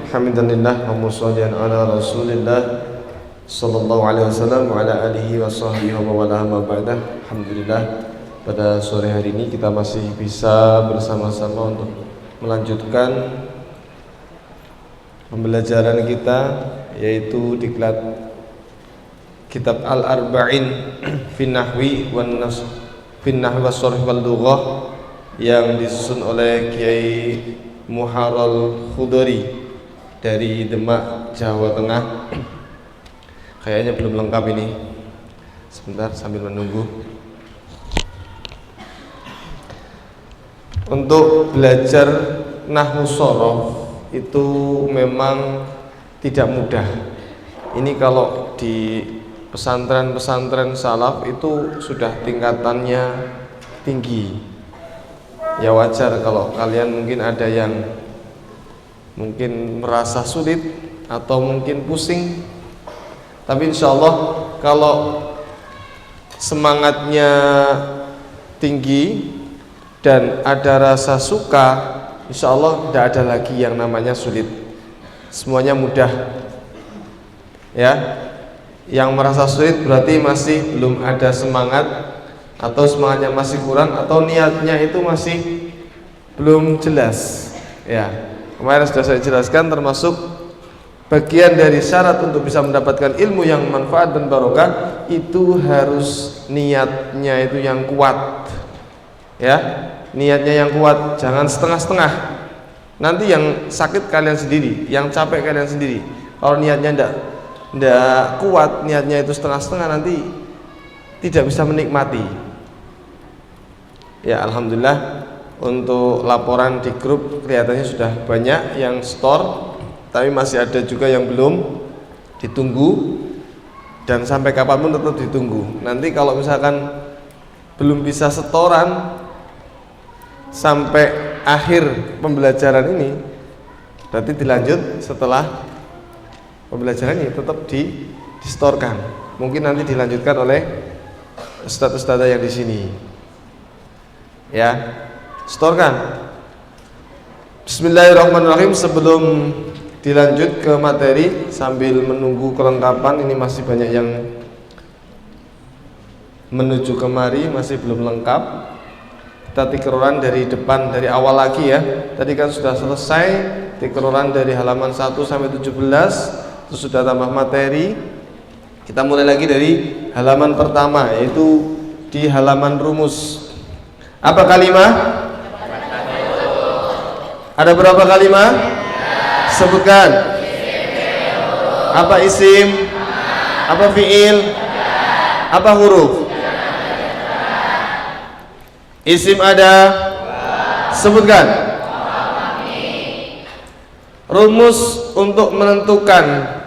Hamdalillah wa shollian ala Rasulillah sallallahu alaihi wasallam wa ala alihi wa sahbihi wa wala ma ba'da. Alhamdulillah, pada sore hari ini kita masih bisa bersama-sama untuk melanjutkan pembelajaran kita, yaitu diklat kitab Al-Arba'in fin Nahwi wan Nas fin Nahwi was Sharh wal Lughah yang disusun oleh Kiai Muharral Khudari dari Demak, Jawa Tengah. Kayaknya belum lengkap ini. Sebentar sambil menunggu. Untuk belajar nahwu shorof itu memang tidak mudah. Ini kalau di pesantren-pesantren salaf itu sudah tingkatannya tinggi. Ya wajar kalau kalian mungkin ada yang mungkin merasa sulit atau mungkin pusing. Tapi insya Allah kalau semangatnya tinggi dan ada rasa suka, insya Allah tidak ada lagi yang namanya sulit. Semuanya mudah. Ya, yang merasa sulit berarti masih belum ada semangat, atau semangatnya masih kurang, atau niatnya itu masih belum jelas. Ya, kemarin sudah saya jelaskan, termasuk bagian dari syarat untuk bisa mendapatkan ilmu yang manfaat dan barokah itu harus niatnya itu yang kuat. Ya, niatnya yang kuat, jangan setengah-setengah. Nanti yang sakit kalian sendiri, yang capek kalian sendiri. Kalau niatnya ndak kuat, niatnya itu setengah-setengah, nanti tidak bisa menikmati. Ya, alhamdulillah untuk laporan di grup kelihatannya sudah banyak yang store, tapi masih ada juga yang belum, ditunggu, dan sampai kapanpun tetap ditunggu. Nanti kalau misalkan belum bisa setoran sampai akhir pembelajaran ini, berarti dilanjut setelah pembelajaran ini tetap distorkan. Mungkin nanti dilanjutkan oleh ustadz-ustadzah yang di sini. Ya, setorkan. Bismillahirrahmanirrahim. Sebelum dilanjut ke materi, sambil menunggu kelengkapan, ini masih banyak yang menuju kemari, masih belum lengkap. Kita tikroran dari depan, dari awal lagi ya. Tadi kan sudah selesai tikroran dari halaman 1 sampai 17, terus sudah tambah materi. Kita mulai lagi dari halaman pertama, yaitu di halaman rumus. Apa kalimah? Ada berapa kalimah? Sebutkan. Apa isim? Apa fiil? Apa huruf? Isim ada? Sebutkan. Rumus untuk menentukan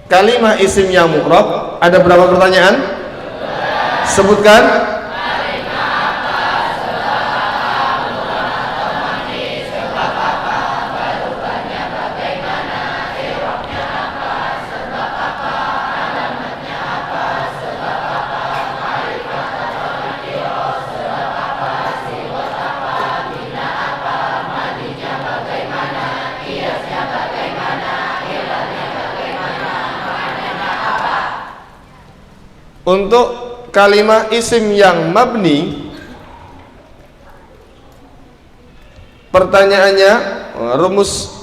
kalimah isim yang mu'rab, ada berapa pertanyaan? Sebutkan. Untuk kalimah isim yang mabni, pertanyaannya,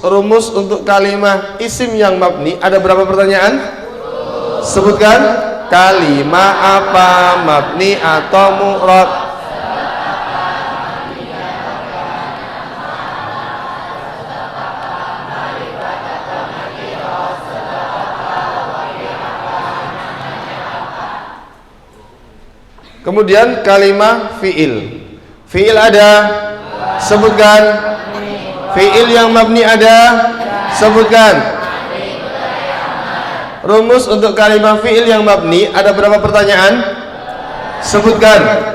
rumus untuk kalimah isim yang mabni, ada berapa pertanyaan? Sebutkan. Kalimah apa, mabni atau mu'rab? Kemudian kalimah fi'il. Fi'il ada? Sebutkan. Fi'il yang mabni ada? Sebutkan. Rumus untuk kalimah fi'il yang mabni, ada berapa pertanyaan? Sebutkan.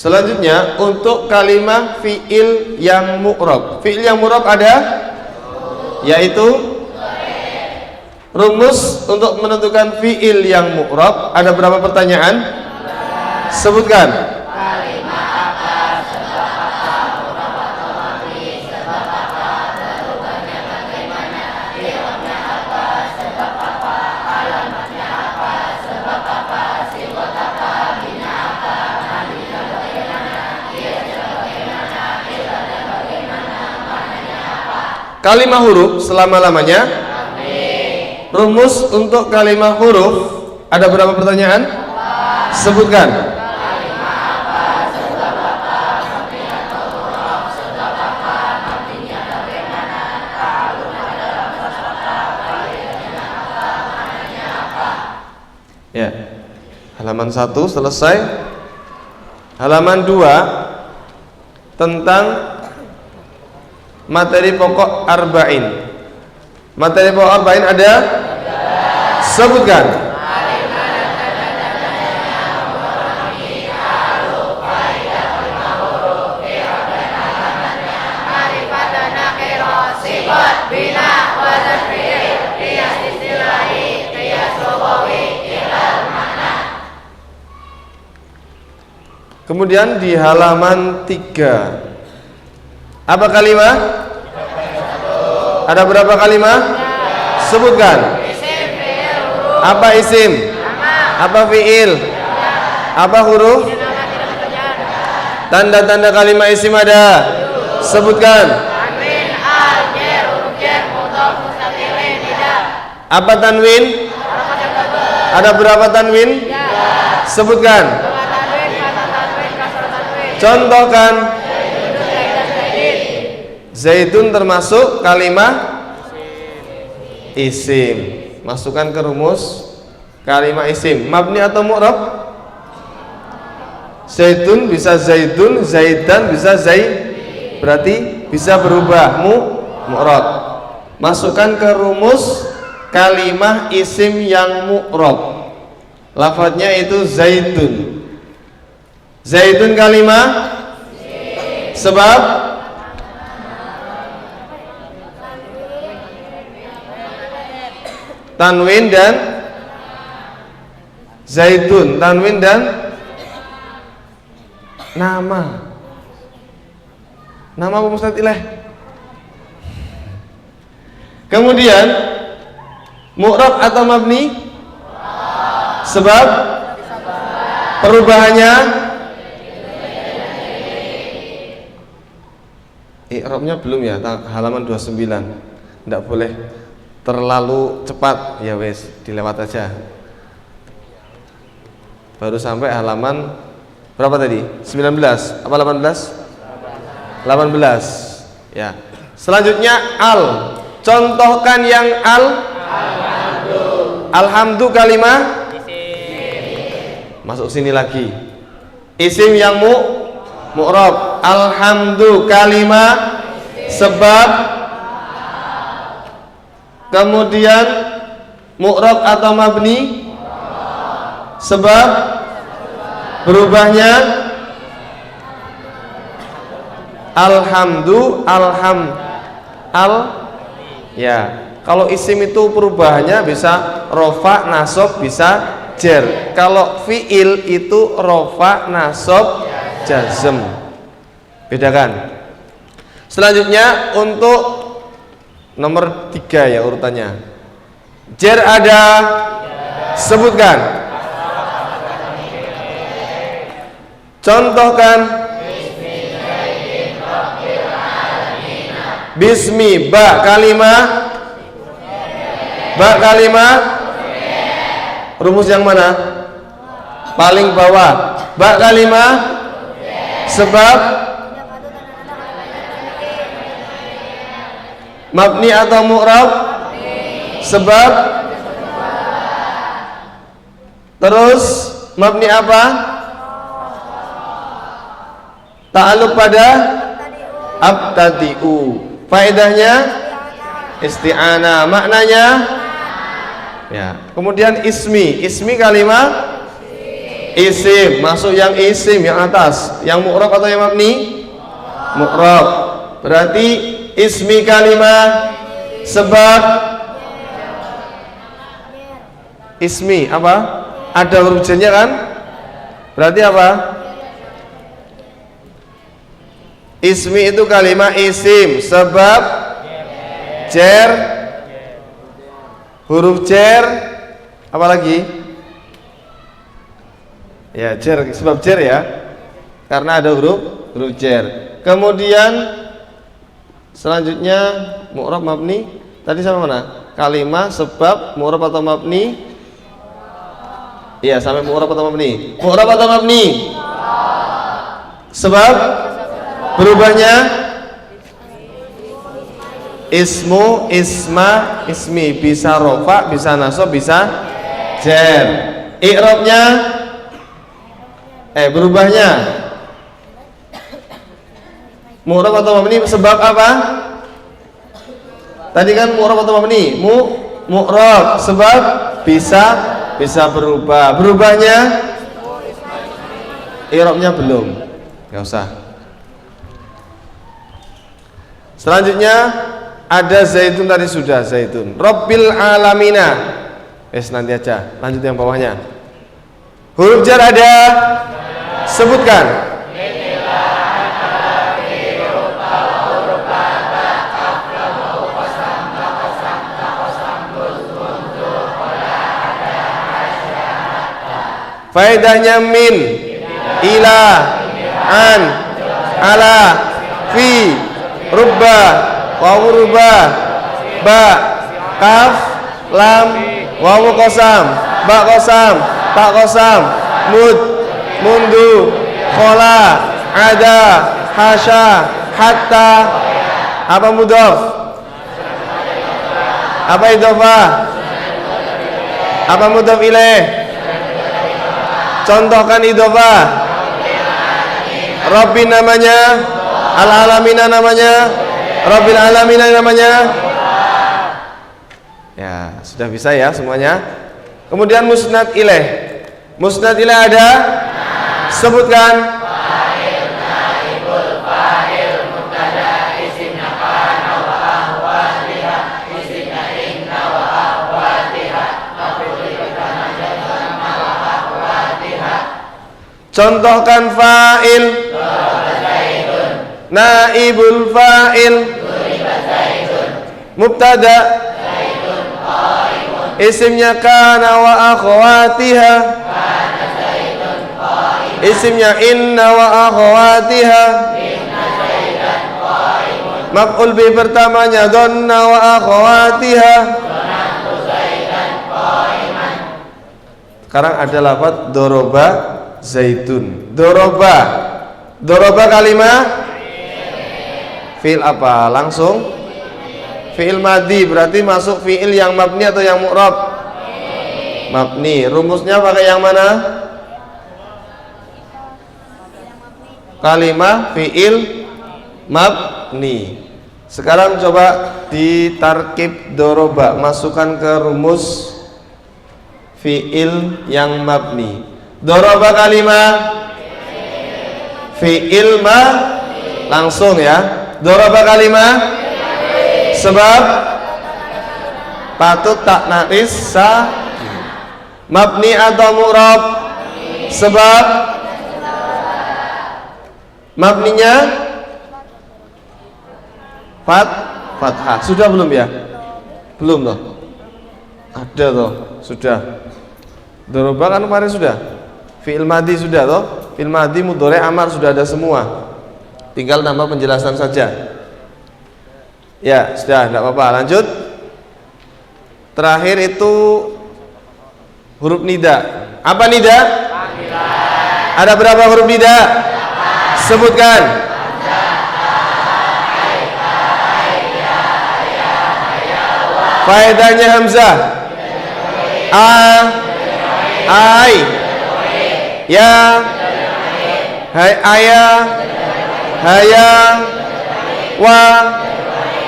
Selanjutnya untuk kalimat fi'il yang mu'rab. Fi'il yang mu'rab ada, yaitu rumus untuk menentukan fi'il yang mu'rab. Ada berapa pertanyaan? Sebutkan. Kalimah huruf selama-lamanya. Rumus untuk kalimah huruf ada berapa pertanyaan? Sebutkan. Ya. Halaman 1 selesai. Halaman 2 tentang materi pokok arba'in. Materi pokok arba'in ada? Sebutkan. Kemudian di halaman 3 apa kalimah? Ada berapa kalimah? Sebutkan. Apa isim? Apa fi'il? Apa huruf? Tanda-tanda kalimah isim ada? Sebutkan. Apa tanwin? Ada berapa tanwin? Sebutkan. Contohkan. Zaidun termasuk kalimah isim. Masukkan ke rumus kalimah isim. Mabni atau mu'rab? Zaidun bisa zaidun, zaidan bisa zaid. Berarti bisa berubah mu'rab. Masukkan ke rumus kalimah isim yang mu'rab. Lafadznya itu zaidun. Zaidun kalimah sebab tanwin dan zaitun, tanwin dan nama. Nama apa Ustaz Ileh? Kemudian mu'rab atau mabni? Sebab perubahannya i'rabnya belum ya, halaman 29. Tidak boleh terlalu cepat, ya wes dilewat aja. Baru sampai halaman berapa tadi? 19 apa 18? 18 ya. Selanjutnya al. Contohkan yang al. Alhamdu kalimah isim. Masuk sini lagi. Isim yang mu'rab. Alhamdu kalimah sebab. Kemudian mu'rab atau mabni sebab berubahnya alhamdu ya. Kalau isim itu perubahannya bisa rofa, nasab, bisa jer. Kalau fi'il itu rofa, nasab, jazm. Bedakan. Selanjutnya untuk nomor 3 ya urutannya. Jer ada? Sebutkan. Contohkan. Bismi ba kalimah. Ba kalimah. Rumus yang mana? Paling bawah. Ba kalimah sebab mabni atau mu'rab? Sebab. Terus mabni apa? Ta'alluq pada abtadi'u. Faedahnya isti'anah. Maknanya ya. Kemudian ismi. Ismi kalimah Isim, masuk yang isim yang atas. Yang mu'rab atau yang mabni? Mu'rab. Berarti ismi kalimah sebab ismi apa? Ada huruf jernya kan? Berarti apa? Ismi itu kalimat isim sebab jer, huruf jer, apa lagi? Ya jer, sebab jer ya, karena ada huruf jer. Kemudian selanjutnya mu'rab mabni. Tadi sama mana? Kalimat sebab mu'rab atau mabni? Iya, sampai mu'rab atau mabni? Mu'rab atau mabni? Sebab berubahnya ismu, isma, ismi, bisa rofa, bisa nasab, bisa jer. I'rabnya berubahnya mu'rab atau mabni sebab apa? Tadi kan mu'rab atau mabni? Mu'rab sebab bisa berubah. Berubahnya i'rabnya belum. Enggak usah. Selanjutnya ada zaitun, tadi sudah zaitun. Rabbil alamina. Nanti aja. Lanjut yang bawahnya. Huruf jar ada. Sebutkan. Faedahnya min, ila, an, ala, fi, rubba, wawu rubba, ba, kaf, lam, wawu kosam, ba kosam, ta kosam, mud, mundu, khola, ada, hasya, hatta. Apa mudhof? Apa idhofah? Apa mudhof ilaih? Contohkan idhofah. Rabbi namanya, al-alamina namanya, Rabbil alamina namanya. Ya, sudah bisa ya semuanya. Kemudian musnad ilaih. Musnad ilaih ada? Sebutkan. Contohkan fa'il, naibul fa'il, mubtada, isimnya kana wa akhwatiha, isimnya inna wa akhwatiha, maf'ul bi pertamanya dhanna wa akhwatiha. Sekarang ada lafaz doroba zaitun. Doroba kalimah fi'il apa? Langsung fi'il madhi, berarti masuk fi'il yang mabni atau yang mu'rab? Mabni. Rumusnya pakai yang mana? Kalimah fi'il mabni. Sekarang coba ditarkib doroba, masukkan ke rumus fi'il yang mabni. Doroba kalimah fi'il ma, langsung ya. Doroba kalimah sebab patut tak nakis sa, mabni atau mu'rab? Sebab mabninya fathah. Sudah belum ya? Belum toh? Ada toh? Sudah. Doroba kan kemarin sudah. Fi'il madhi sudah toh? Fi'il madhi, mudhari', amar sudah ada semua. Tinggal nambah penjelasan saja. Ya, sudah, enggak apa-apa. Lanjut. Terakhir itu huruf nida. Apa nida? Ada berapa huruf nida? Sebutkan. Faedahnya hamzah. Ai, ya, hai, ayah, haya, wa.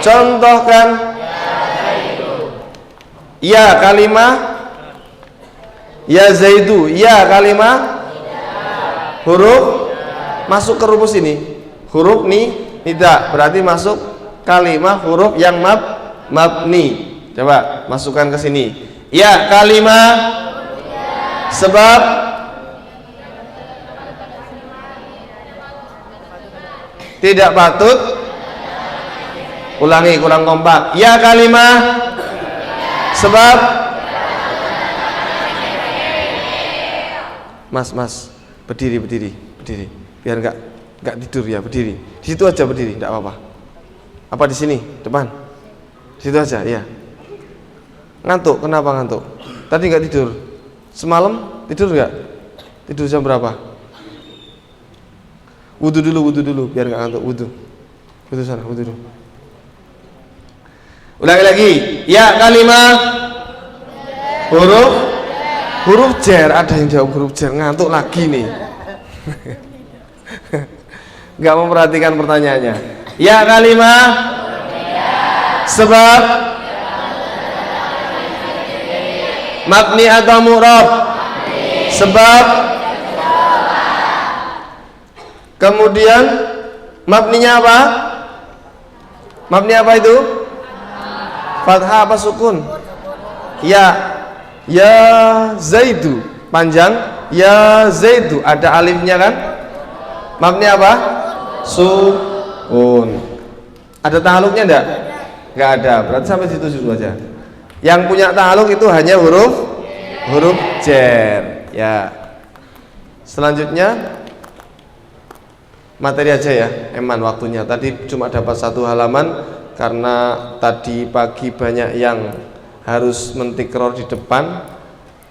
Contohkan. Ya kalimah, ya zaidu. Ya kalimah huruf masuk ke rumus ini. Huruf nida berarti masuk kalimah huruf yang mabni. Coba masukkan ke sini. Ya, kalimah sebab tidak patut. Ulangi, kurang kompak. Ya, kalimah sebab Mas, berdiri, biar enggak tidur ya, berdiri. Di situ aja berdiri, enggak apa-apa. Apa di sini, depan? Di situ aja, ya. Ngantuk, kenapa ngantuk? Tadi enggak tidur. Semalam tidur enggak? Tidur jam berapa? Wudu dulu, biar enggak ngantuk. Wudu sana, wudu dulu. Ulangi lagi. Ya, kalimah huruf jer. Ada yang jawab huruf jer, ngantuk lagi nih. Nggak memperhatikan pertanyaannya. Ya, kalimah sebab mabni atau mu'rab? Sebab. Kemudian mabninya apa? Mabni apa itu? Fathah apa sukun? Ya Zaidu, panjang. Ya Zaidu, ada alifnya kan? Mabni apa? Sukun. Ada ta'aluknya enggak? Enggak ada. Berarti sampai situ aja. Yang punya ta'aluk itu hanya huruf jer. Ya. Selanjutnya materi aja ya. Eman waktunya. Tadi cuma dapat 1 halaman karena tadi pagi banyak yang harus mentikror di depan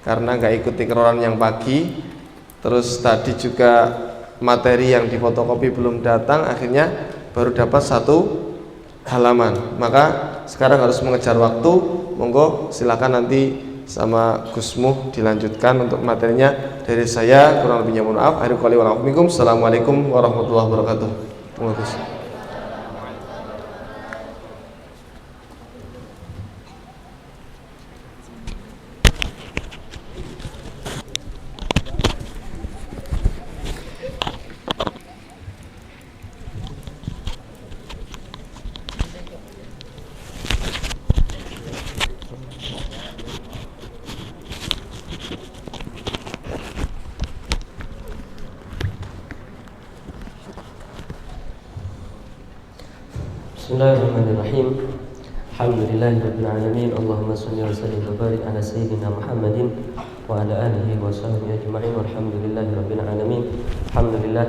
karena nggak ikut tikroran yang pagi. Terus tadi juga materi yang difotokopi belum datang, akhirnya baru dapat 1 halaman. Maka sekarang harus mengejar waktu. Monggo silakan nanti sama Gusmuh dilanjutkan untuk materinya. Dari saya kurang lebihnya mohon maaf. Assalamualaikum warahmatullahi wabarakatuh. Monggo Gus. Bismillahirrahmanirrahim. Alhamdulillahirabbil alamin. Allahumma shalli wa sallim wa barik ala sayyidina Muhammadin wa ala alihi wa sahbihi ajma'in. Walhamdulillahirabbil alamin. Alhamdulillah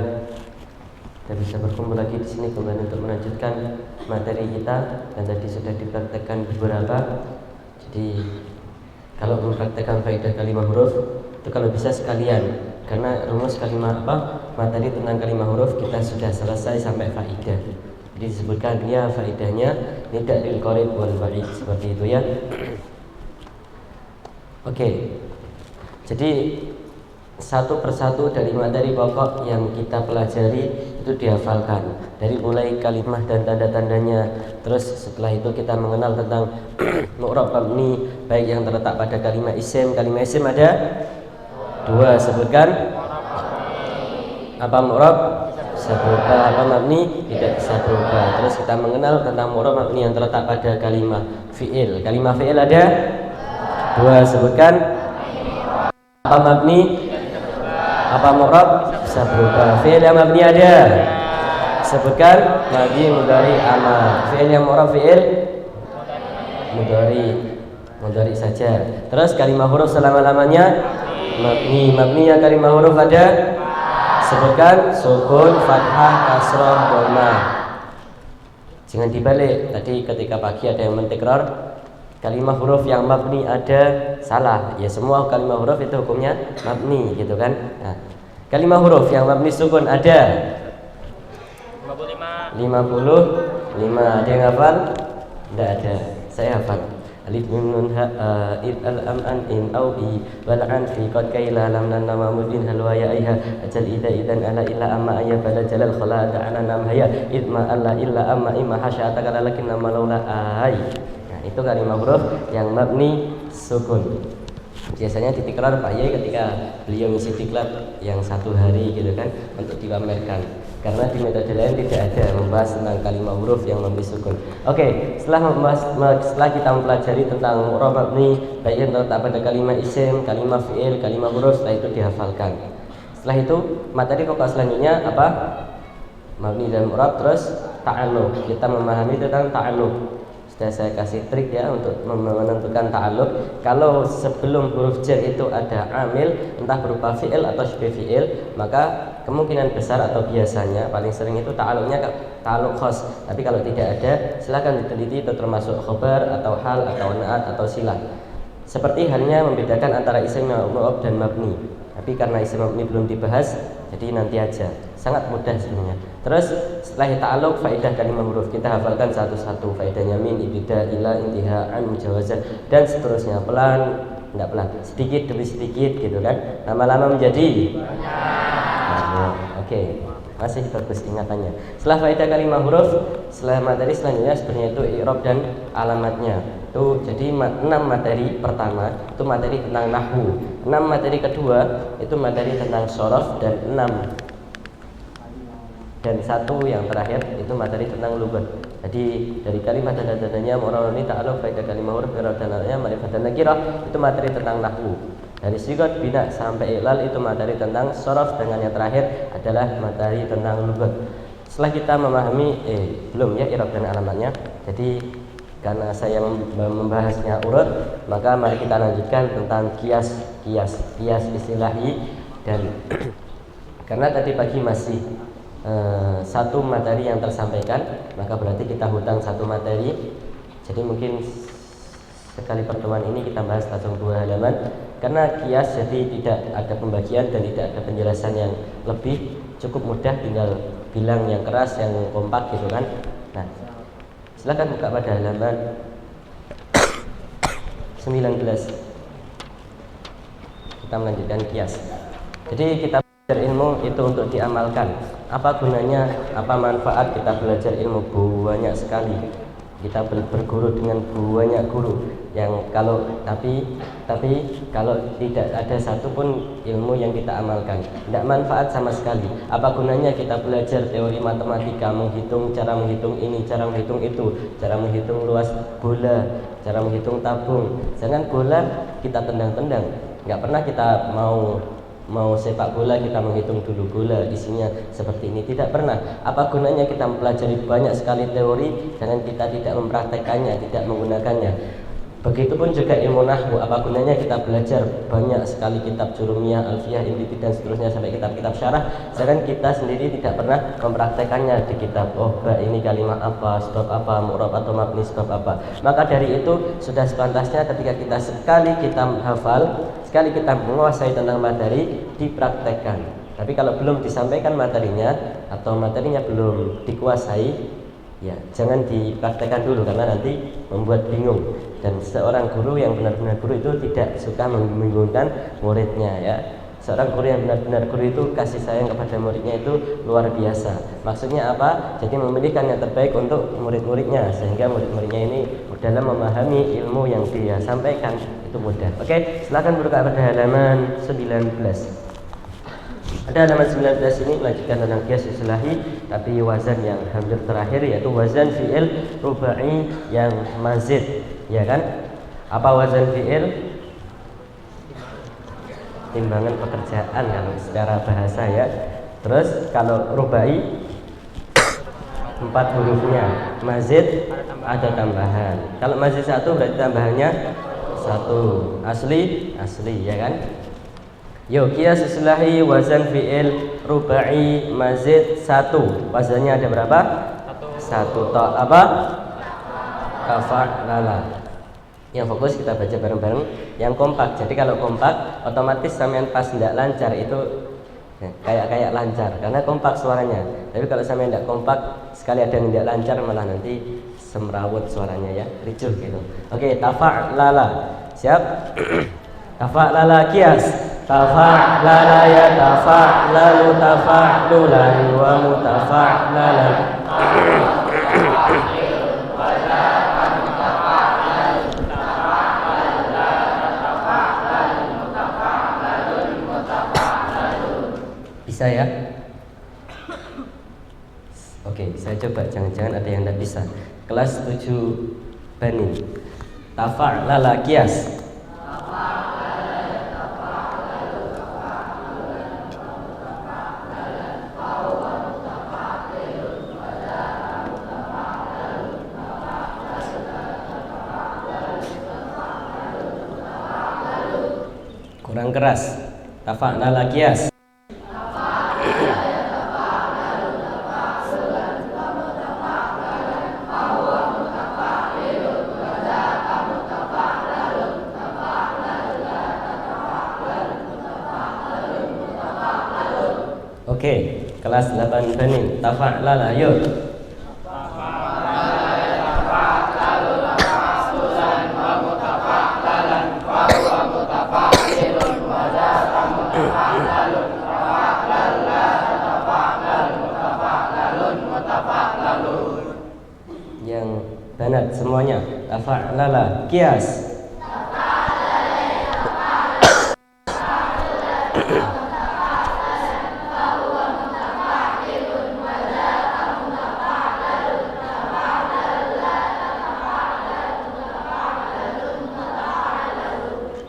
kita bisa berkumpul lagi di sini kembali untuk melanjutkan materi kita, dan tadi sudah dipraktekkan beberapa. Jadi kalau mempraktekkan faedah kalimah huruf itu kalau bisa sekalian, karena rumus kalimah materi tentang kalimah huruf kita sudah selesai sampai faedah. Jadi disebutkan dia faedahnya tidak lil qarib wal ba'id, seperti itu ya. Oke. Jadi satu persatu dari materi pokok yang kita pelajari itu dihafalkan, dari mulai kalimah dan tanda-tandanya. Terus setelah itu kita mengenal tentang mu'rab mabni, baik yang terletak pada kalimah isim. Kalimah isim ada 2, sebutkan. Apa mu'rab? Bisa berubah. Apa mabni? Tidak bisa berubah. Terus kita mengenal tentang mu'rab mabni yang terletak pada kalimah fi'il. Kalimah fi'il ada 2, sebutkan. Apa mabni? Apa mu'rab? Bisa berubah. Fi'il yang mabni ada, sebutkan. Madi, mudhari, amal. Fi'il yang mu'rab fi'il mudhari saja. Terus kalimah huruf selama-lamanya mabni. Mabni yang kalimah huruf ada, sebutkan. Sukun, fathah, kasrah, dhammah. Jangan dibalik. Tadi ketika pagi ada yang mentikrar kalimah huruf yang mabni ada, salah. Ya semua kalimah huruf itu hukumnya mabni, gitu kan. Nah, kalimah huruf yang mabni sukun ada 55. Ada yang hafal? Tidak ada. Saya hafal. Alif nun ha al am an in au bi wal an fi qad kaila lam nan nama mudin hal wa ya aiha ajal ida idan ala illa amma ayya bala jalal khala da ana nam haya idma alla illa amma imma hasya takala lakin nama laula ay. Nah, itu kalimah huruf yang mabni sukun. Biasanya di diklat Pak Yai ketika beliau ngisi diklat yang 1 hari gitu kan untuk dipamerkan. Karena di metode lain tidak ada membahas tentang kalimat huruf yang memberi sukun. Oke, setelah kita mempelajari tentang mu'rab mabni, baik yang terletak pada kalimat isim, kalimat fi'il, kalimat huruf, setelah itu dihafalkan. Setelah itu materi pokok selanjutnya apa? Mabni dan mu'rab, terus ta'alluq. Kita memahami tentang ta'alluq. Sudah saya kasih trik ya untuk menentukan ta'alluq. Kalau sebelum huruf jar itu ada amil, entah berupa fi'il atau syibih fi'il, maka kemungkinan besar atau biasanya paling sering itu ta'alluqnya ta'alluq khas. Tapi kalau tidak ada, silakan diteliti itu termasuk khobar atau hal atau na'at atau silah. Seperti halnya membedakan antara isim mu'rab dan mabni. Tapi karena isim mabni belum dibahas, jadi nanti aja. Sangat mudah sebenarnya. Terus setelah ta'alluq faedah kalimat huruf kita hafalkan satu-satu. Faedahnya min, ibtida, ila, intiha, an, mujawazan dan seterusnya. Pelan, enggak pelan, sedikit demi sedikit gitu kan. Lama-lama menjadi banyak. Oke. Masih bagus ingatannya. Setelah faedah kalimat huruf, setelah materi selanjutnya sebenarnya itu i'rab dan alamatnya. Itu jadi 6 materi pertama itu materi tentang nahwu. 6 materi kedua itu materi tentang shorof dan 1 yang terakhir itu materi tentang lughat. Jadi dari kalimat dan tandanya mu'rab ini ta'alluq faedah kalimat huruf i'rab dan alamnya ma'rifat dan nakirah itu materi tentang nahwu. Dari sigat bina sampai ilal itu materi tentang shorof, dengan yang terakhir adalah materi tentang lughat. Setelah kita memahami belum ya i'rab dan alamatnya. Jadi karena saya membahasnya urut, maka mari kita lanjutkan tentang kias istilahi. Dan karena tadi pagi masih 1 materi yang tersampaikan, maka berarti kita hutang 1 materi. Jadi mungkin sekali pertemuan ini kita bahas langsung 2 halaman. Karena kias jadi tidak ada pembagian dan tidak ada penjelasan yang lebih, cukup mudah tinggal bilang yang keras, yang kompak gitu kan. Nah, silakan buka pada halaman 19. Kita melanjutkan kias. Jadi kita belajar ilmu itu untuk diamalkan. Apa gunanya, apa manfaat kita belajar ilmu? Banyak sekali. Kita berguru dengan banyak guru yang tapi kalau tidak ada satupun ilmu yang kita amalkan, tidak manfaat sama sekali. Apa gunanya kita belajar teori matematika, menghitung, cara menghitung ini, cara menghitung itu, cara menghitung luas bola, cara menghitung tabung. Jangan bola kita tendang-tendang, nggak pernah kita mau sepak bola kita menghitung dulu bola isinya seperti ini, tidak pernah. Apa gunanya kita mempelajari banyak sekali teori dan kita tidak mempraktekannya, tidak menggunakannya? Begitupun juga ilmu nahwu, apa gunanya kita belajar banyak sekali kitab jurumiyah, alfiyah, inditi dan seterusnya sampai kitab-kitab syarah, sedangkan kita sendiri tidak pernah mempraktekannya di kitab. Oh, ini kalimat apa, sebab apa, mu'rab atau mabni sebab apa. Maka dari itu sudah sepantasnya ketika kita sekali kita hafal, sekali kita menguasai tentang materi, dipraktekkan. Tapi kalau belum disampaikan materinya atau materinya belum dikuasai, ya jangan dipraktekkan dulu karena nanti membuat bingung. Dan seorang guru yang benar-benar guru itu tidak suka membingungkan muridnya ya. Seorang guru yang benar-benar guru itu kasih sayang kepada muridnya itu luar biasa. Maksudnya apa? Jadi memilihkan yang terbaik untuk murid-muridnya sehingga murid-muridnya ini dalam memahami ilmu yang dia sampaikan itu mudah. Oke, silakan buka pada halaman 19. Pada halaman 19 ini melanjutkan tentang kias islahi, tapi wazan yang hampir terakhir yaitu wazan fi'il rubai yang mazid, ya kan? Apa wazan fi'il? Timbangan pekerjaan kalau secara bahasa ya. Terus kalau rubai 4 hurufnya, mazid ada tambahan. Kalau mazid 1 berarti tambahannya 1. Asli ya kan? Yuk, kias islahi wazan fi'il rubai mazid 1. Wazannya ada berapa? 1. Apa? Tafa'lala. Yang fokus kita baca bareng-bareng, yang kompak. Jadi kalau kompak otomatis sampean pas tidak lancar itu kayak lancar karena kompak suaranya. Tapi kalau sampean tidak kompak, sekali ada yang tidak lancar malah nanti semrawut suaranya ya, ricuh gitu. Oke, tafa'lala. Siap? Tafa'lala kias. Tafa'lala ya tafa'lalu tafa'lulan wa mutafa'lalan. Bisa ya? Oke, saya coba, jangan-jangan ada yang tidak bisa. Kelas 7 Bani. Tafa'lala qiyas. Kurang keras. Tafa'lala qiyas. Oke, kelas 8 Bani. Tafa'lala yuk. Yang banat semuanya. Tafa'lala qiyas.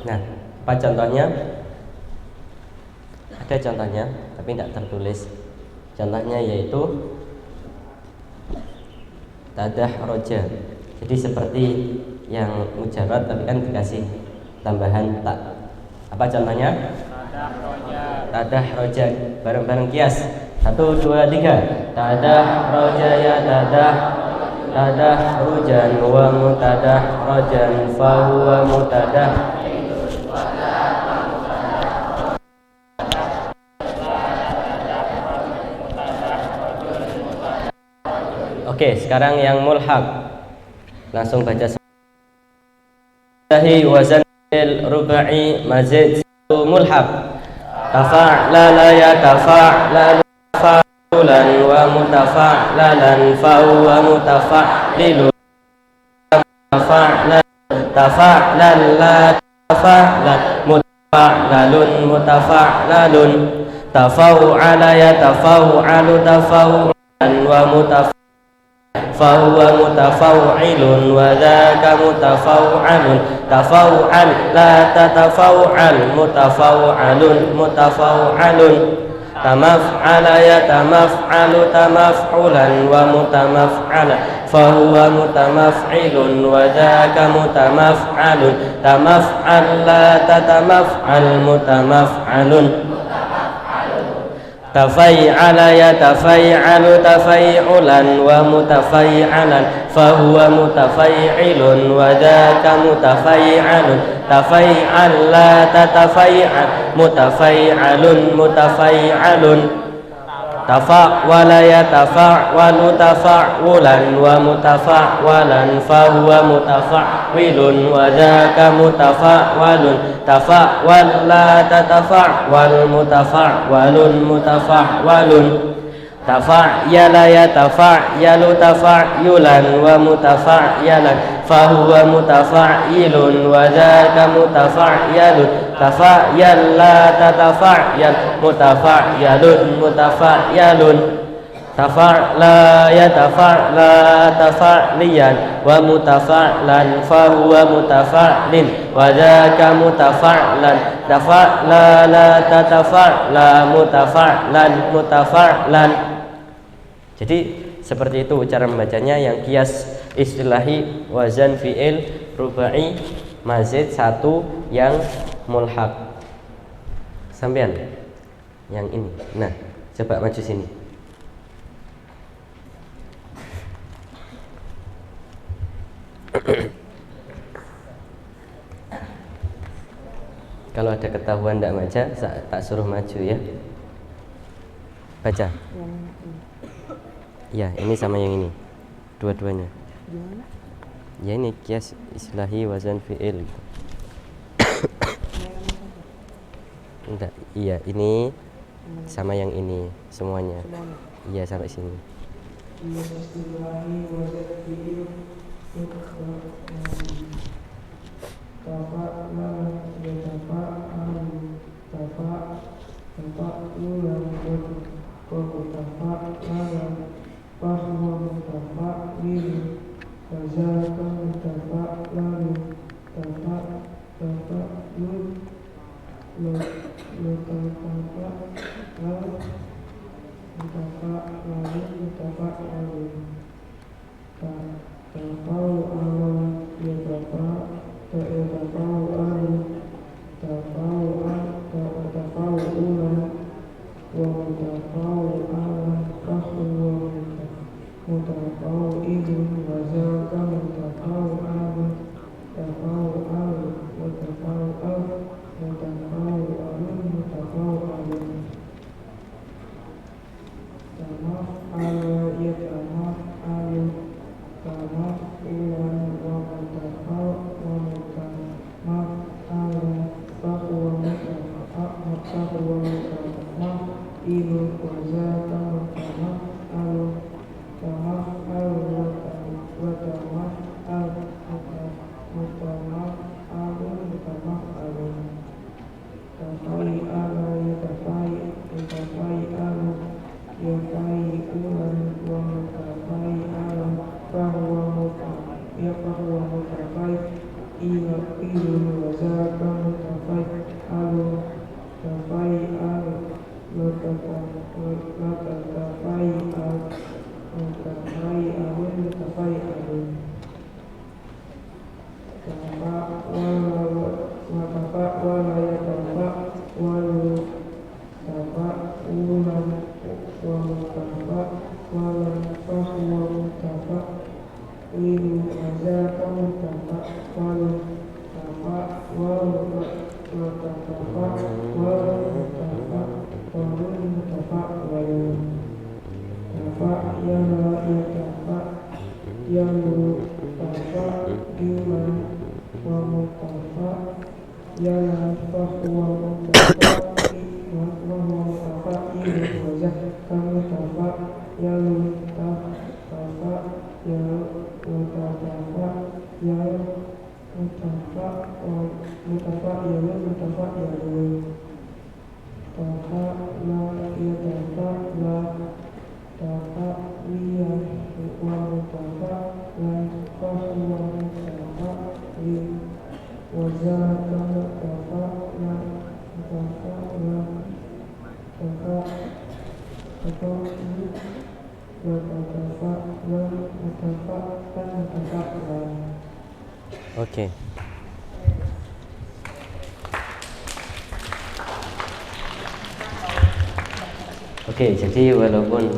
Nah, apa contohnya? Ada contohnya, tapi tidak tertulis. Contohnya yaitu tadah roja. Jadi seperti yang mujarad tapi kan dikasih tambahan tak. Apa contohnya? Tadah roja. Bareng-bareng kias. 1, 2, 3. Tadah roja ya tadah. Tadah rujan wa mutadah rojan fa huwa mutadah. Oke, sekarang yang mulhaq. Langsung baca. Tahi wazan rubai mazid mulhaq. Tafa'lala ya tafa'lalu fa'ulan wa mutafa'lalan fa huwa mutafa'lilun. Tafa'lal tafa'lalla tafa'lan mutafa'lalun mutafa'lalun. Tafa'ala ya tafa'alu tafa'lan wa mutafa'lan fahuwa mutafaw'ilun wa dzaka mutafaw'alun. Tafaw'al la tatafaw'al mutafaw'alun mutafaw'alun. Tamaf'ala ya tamaf'alu tamaf'ulan wa mutamaf'ala fahuwa mutamaf'ilun wa dzaka mutamaf'alun. Tamaf'al la tatamaf'al mutamaf'alun. Tafai'ala ya tafai'alu tafai'ulan wa mutafai'alan fahuwa mutafai'ilun wa dzaka mutafai'alun. Tafai'al la tatafai'al mutafai'alun mutafai'alun. Tafa'wala ya tafa'walu tafa'ulan wa mutafa'walan fahuwa mutafa'wilun wa dzaka mutafa'walun. Tafa'wal la tatafa'wal mutafa'walun mutafa'walun. Tafa'yala ya tafa'yalu tafa'yulan wa mutafa'yalan fahuwa mutafa'ilun wa dzaka mutafa'yalun. Tafa'yal la tatafa'yal mutafa'yalun mutafa'yalun. Tafa'la ya tafa'la tafa'liyan wa mutafa'lan fahuwa mutafa'lin wa dzaka mutafa'lan. Tafa'la la tatafa'la mutafa'lan mutafa'lan. Jadi seperti itu cara membacanya. Yang kias istilahi wazan fi'il rubai mazid 1 yang mulhaq. Sampean yang ini. Nah, coba maju sini. Kalau ada ketahuan tidak baca, tak suruh maju ya. Baca. Ya, ini sama yang ini. Dua-duanya. Ya ini kias islahi wazan fi'il. Enggak, iya ini sama yang ini semuanya. Iya sampai sini. Oke. Oke, jadi walaupun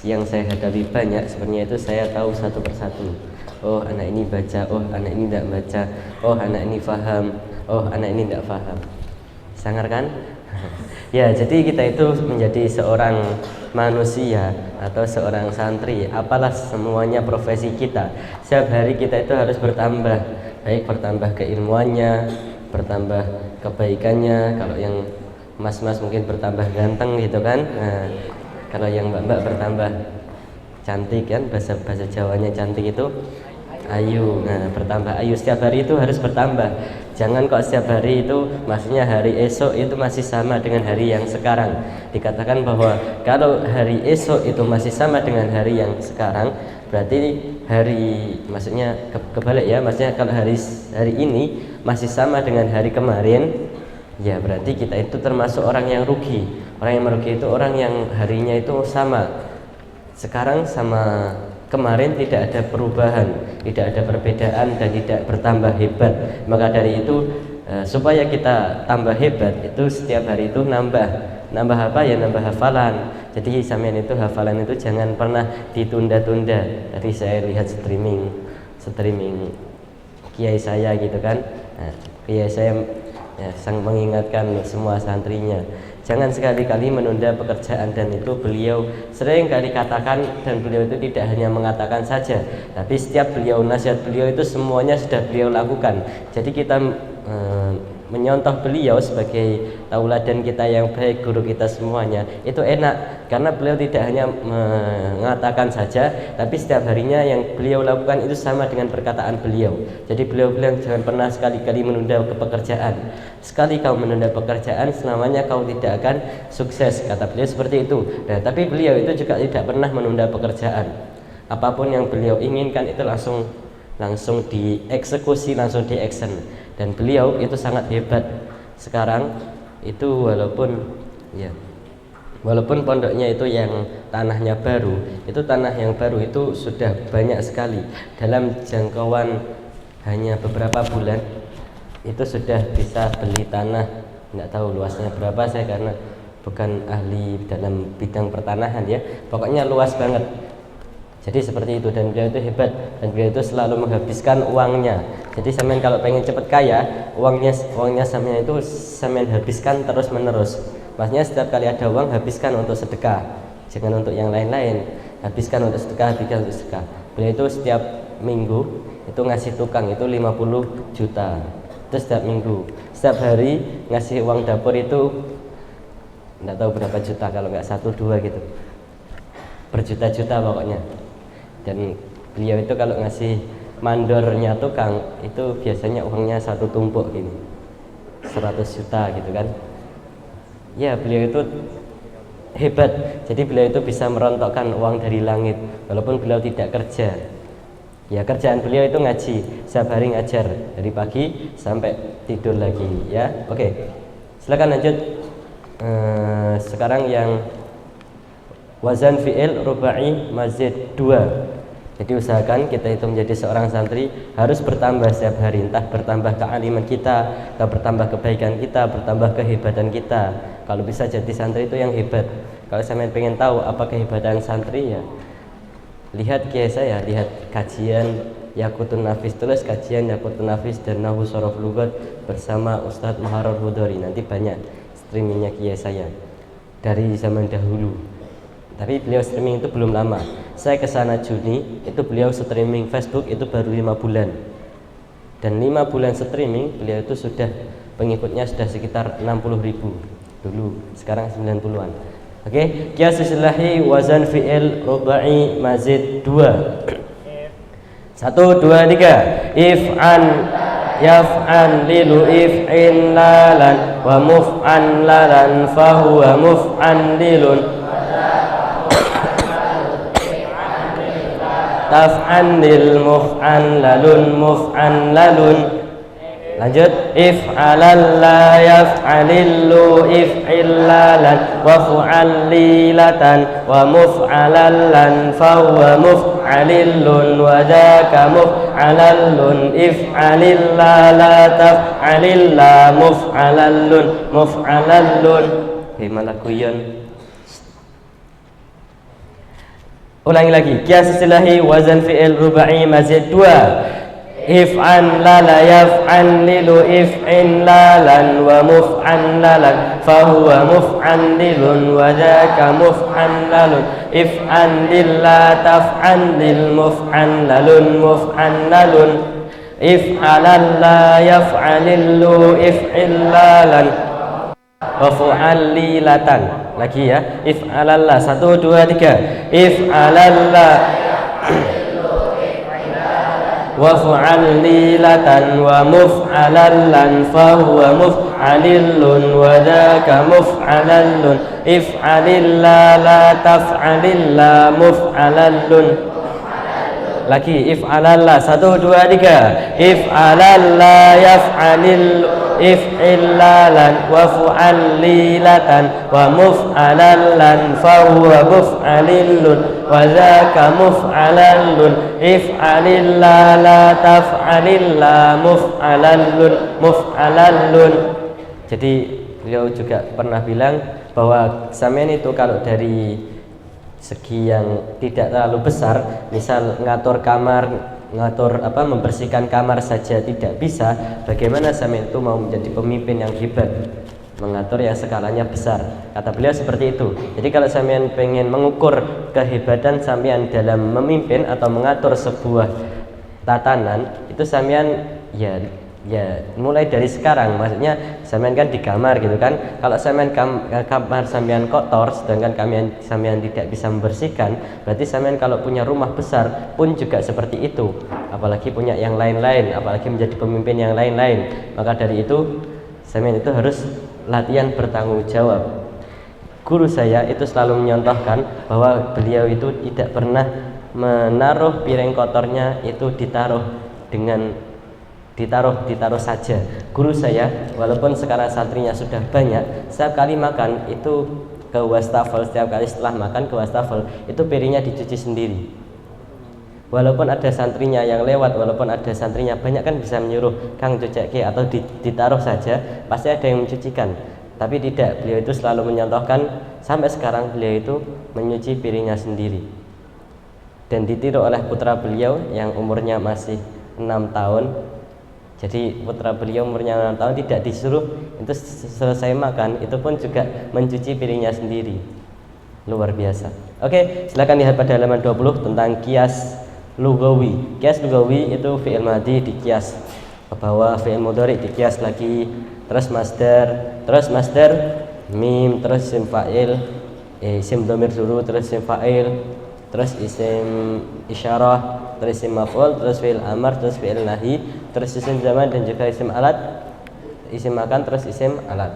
yang saya hadapi banyak, sebenarnya itu saya tahu satu persatu. Oh, anak ini baca, oh anak ini tidak baca, oh anak ini faham, oh anak ini tidak faham. Sangar kan? Ya, jadi kita itu menjadi seorang manusia atau seorang santri, apalah semuanya profesi kita. Setiap hari kita itu harus bertambah, baik bertambah keilmuannya, bertambah kebaikannya. Kalau yang mas-mas mungkin bertambah ganteng gitu kan. Nah, kalau yang mbak-mbak bertambah cantik kan, bahasa Jawanya cantik itu ayu. Nah, bertambah ayu, setiap hari itu harus bertambah. Jangan kok setiap hari itu, maksudnya hari esok itu masih sama dengan hari yang sekarang. Dikatakan bahwa kalau hari esok itu masih sama dengan hari yang sekarang, berarti hari, maksudnya kebalik ya, maksudnya kalau hari ini masih sama dengan hari kemarin, ya berarti kita itu termasuk orang yang rugi. Orang yang merugi itu orang yang harinya itu sama sekarang sama kemarin, tidak ada perubahan, tidak ada perbedaan, dan tidak bertambah hebat. Maka dari itu supaya kita tambah hebat, itu setiap hari itu nambah apa ya, nambah hafalan. Jadi sampean itu hafalan itu jangan pernah ditunda-tunda. Tadi saya lihat streaming kiai saya gitu kan. Nah, kiai saya ya, sang mengingatkan semua santrinya, jangan sekali-kali menunda pekerjaan. Dan itu beliau sering kali katakan, dan beliau itu tidak hanya mengatakan saja, tapi setiap beliau nasihat beliau itu semuanya sudah beliau lakukan. Jadi kita menyontoh beliau sebagai tauladan kita yang baik, guru kita semuanya itu enak, karena beliau tidak hanya mengatakan saja, tapi setiap harinya yang beliau lakukan itu sama dengan perkataan beliau. Jadi beliau bilang jangan pernah sekali-kali menunda pekerjaan. Sekali kau menunda pekerjaan, selamanya kau tidak akan sukses, kata beliau seperti itu. Nah, tapi beliau itu juga tidak pernah menunda pekerjaan. Apapun yang beliau inginkan itu langsung dieksekusi, langsung di-action. Dan beliau itu sangat hebat. Sekarang itu walaupun pondoknya itu yang tanahnya baru, itu tanah yang baru itu sudah banyak sekali. Dalam jangkauan hanya beberapa bulan itu sudah bisa beli tanah. Tidak tahu luasnya berapa saya, karena bukan ahli dalam bidang pertanahan ya. Pokoknya luas banget. Jadi seperti itu, dan beliau itu hebat, dan beliau itu selalu menghabiskan uangnya. Jadi sampean kalau pengen cepat kaya, uangnya sampean itu sampean habiskan terus menerus. Maksudnya setiap kali ada uang habiskan untuk sedekah, jangan untuk yang lain-lain. Habiskan untuk sedekah, habiskan untuk sedekah. Beliau itu setiap minggu itu ngasih tukang itu 50 juta. Itu setiap minggu. Setiap hari ngasih uang dapur itu enggak tahu berapa juta, kalau enggak 1-2 gitu. Berjuta-juta pokoknya. Dan beliau itu kalau ngasih mandornya tukang itu biasanya uangnya satu tumpuk gini, 100 juta gitu kan. Ya, beliau itu hebat. Jadi beliau itu bisa merontokkan uang dari langit walaupun beliau tidak kerja. Ya, kerjaan beliau itu ngaji, setiap hari ngajar dari pagi sampai tidur lagi ya. Oke, silakan lanjut. Sekarang yang wazan fi'il rubai mazid 2. Jadi usahakan kita itu menjadi seorang santri harus bertambah setiap hari, entah bertambah kealiman kita, atau bertambah kebaikan kita, bertambah kehebatan kita. Kalau bisa jadi santri itu yang hebat. Kalau saya pengen tahu apa kehebatan santri, ya lihat kiai saya, lihat kajian Yaqutun Nafis, tulis kajian Yaqutun Nafis dan Nahwu Shorof Lugat bersama Ustadz Muharrar Hudori. Nanti banyak streamingnya kiai saya dari zaman dahulu. Tapi beliau streaming itu belum lama. Saya kesana Juni, itu beliau streaming Facebook itu baru 5 bulan. Dan 5 bulan streaming beliau itu sudah pengikutnya sudah sekitar 60.000 dulu, sekarang 90-an. Oke, qiyas islahi wazan fi'il rubai mazid 2. 1 2 3. If'an yaf'an lilu if'in lalan wa muf'an lalan fahuwa muf'an lilun taf'an lil muf'an lalun muf'an lalun. Lanjut, if'alal la yaf'alillu if'illalan wa fu'allilatan wa muf'alallan fahuwa muf'alillun wa dhaka muf'alallun if'alilla la taf'alilla muf'alallun muf'alallun. Malah guyon. Ulangi lagi, qiyas istilahi wazan fi'il rubai mazid 2. If'an lala yaf'an lilu if'in lalan wa muf'an lalan fahuwa muf'an lilun wa dhaka muf'an lalun if'an lilla taf'an lil muf'an lalun muf'an lalun if'alan la yaf'alillu if'in lalan wa fu'allilatan. Lagi ya, if'alalla 1 2 3. If'alalla wa fu'allilatan wa muf'alallan fahuwa muf'alillun wa dhaka muf'alallun if'alilla la taf'alilla muf'alallun. Lagi, if'alalla 1 2 3. If'alalla yaf'alillu if'illalan wa fu'allilatan wa muf'alallan fahuwa muf'alillun wa dhaka muf'alallun if'alilla la taf'alilla muf'alallun muf'alallun. Jadi beliau juga pernah bilang bahwa sampean itu kalau dari segi yang tidak terlalu besar, misal ngatur kamar, membersihkan kamar saja tidak bisa, bagaimana sampean itu mau menjadi pemimpin yang hebat, mengatur yang skalanya besar. Kata beliau seperti itu. Jadi kalau sampean pengen mengukur kehebatan sampean dalam memimpin atau mengatur sebuah tatanan, itu sampean ya mulai dari sekarang. Maksudnya sampean kan di kamar gitu kan, kalau sampean kamar sampean kotor sedangkan sampean tidak bisa membersihkan, berarti sampean kalau punya rumah besar pun juga seperti itu, apalagi punya yang lain-lain, apalagi menjadi pemimpin yang lain-lain. Maka dari itu sampean itu harus latihan bertanggung jawab. Guru saya itu selalu menyontohkan bahwa beliau itu tidak pernah menaruh piring kotornya itu ditaruh saja. Guru saya walaupun sekarang santrinya sudah banyak, setiap kali makan itu ke wastafel, setiap kali setelah makan ke wastafel itu piringnya dicuci sendiri. Walaupun ada santrinya yang lewat, walaupun ada santrinya banyak kan bisa menyuruh Kang cuceke atau ditaruh saja, pasti ada yang mencucikan. Tapi tidak, beliau itu selalu menyontohkan, sampai sekarang beliau itu menyuci piringnya sendiri. dan ditiru oleh putra beliau yang umurnya masih 6 tahun. Jadi putra beliau umurnya 6 tahun tidak disuruh itu selesai makan, itu pun juga mencuci piringnya sendiri. Luar biasa. Oke, silakan lihat pada halaman 20 tentang kias lugawi. Kias lugawi itu fi'il madhi dikias ke bawah, fi'il mudhari dikias lagi, terus masdar mim, terus isim fa'il, isim dhamir dulu, terus isim fa'il, terus isim isyarah, terus isim maf'ul, terus fi'il amar, terus fi'il nahi, terus isim zaman dan juga isim alat, isim makan, terus isim alat.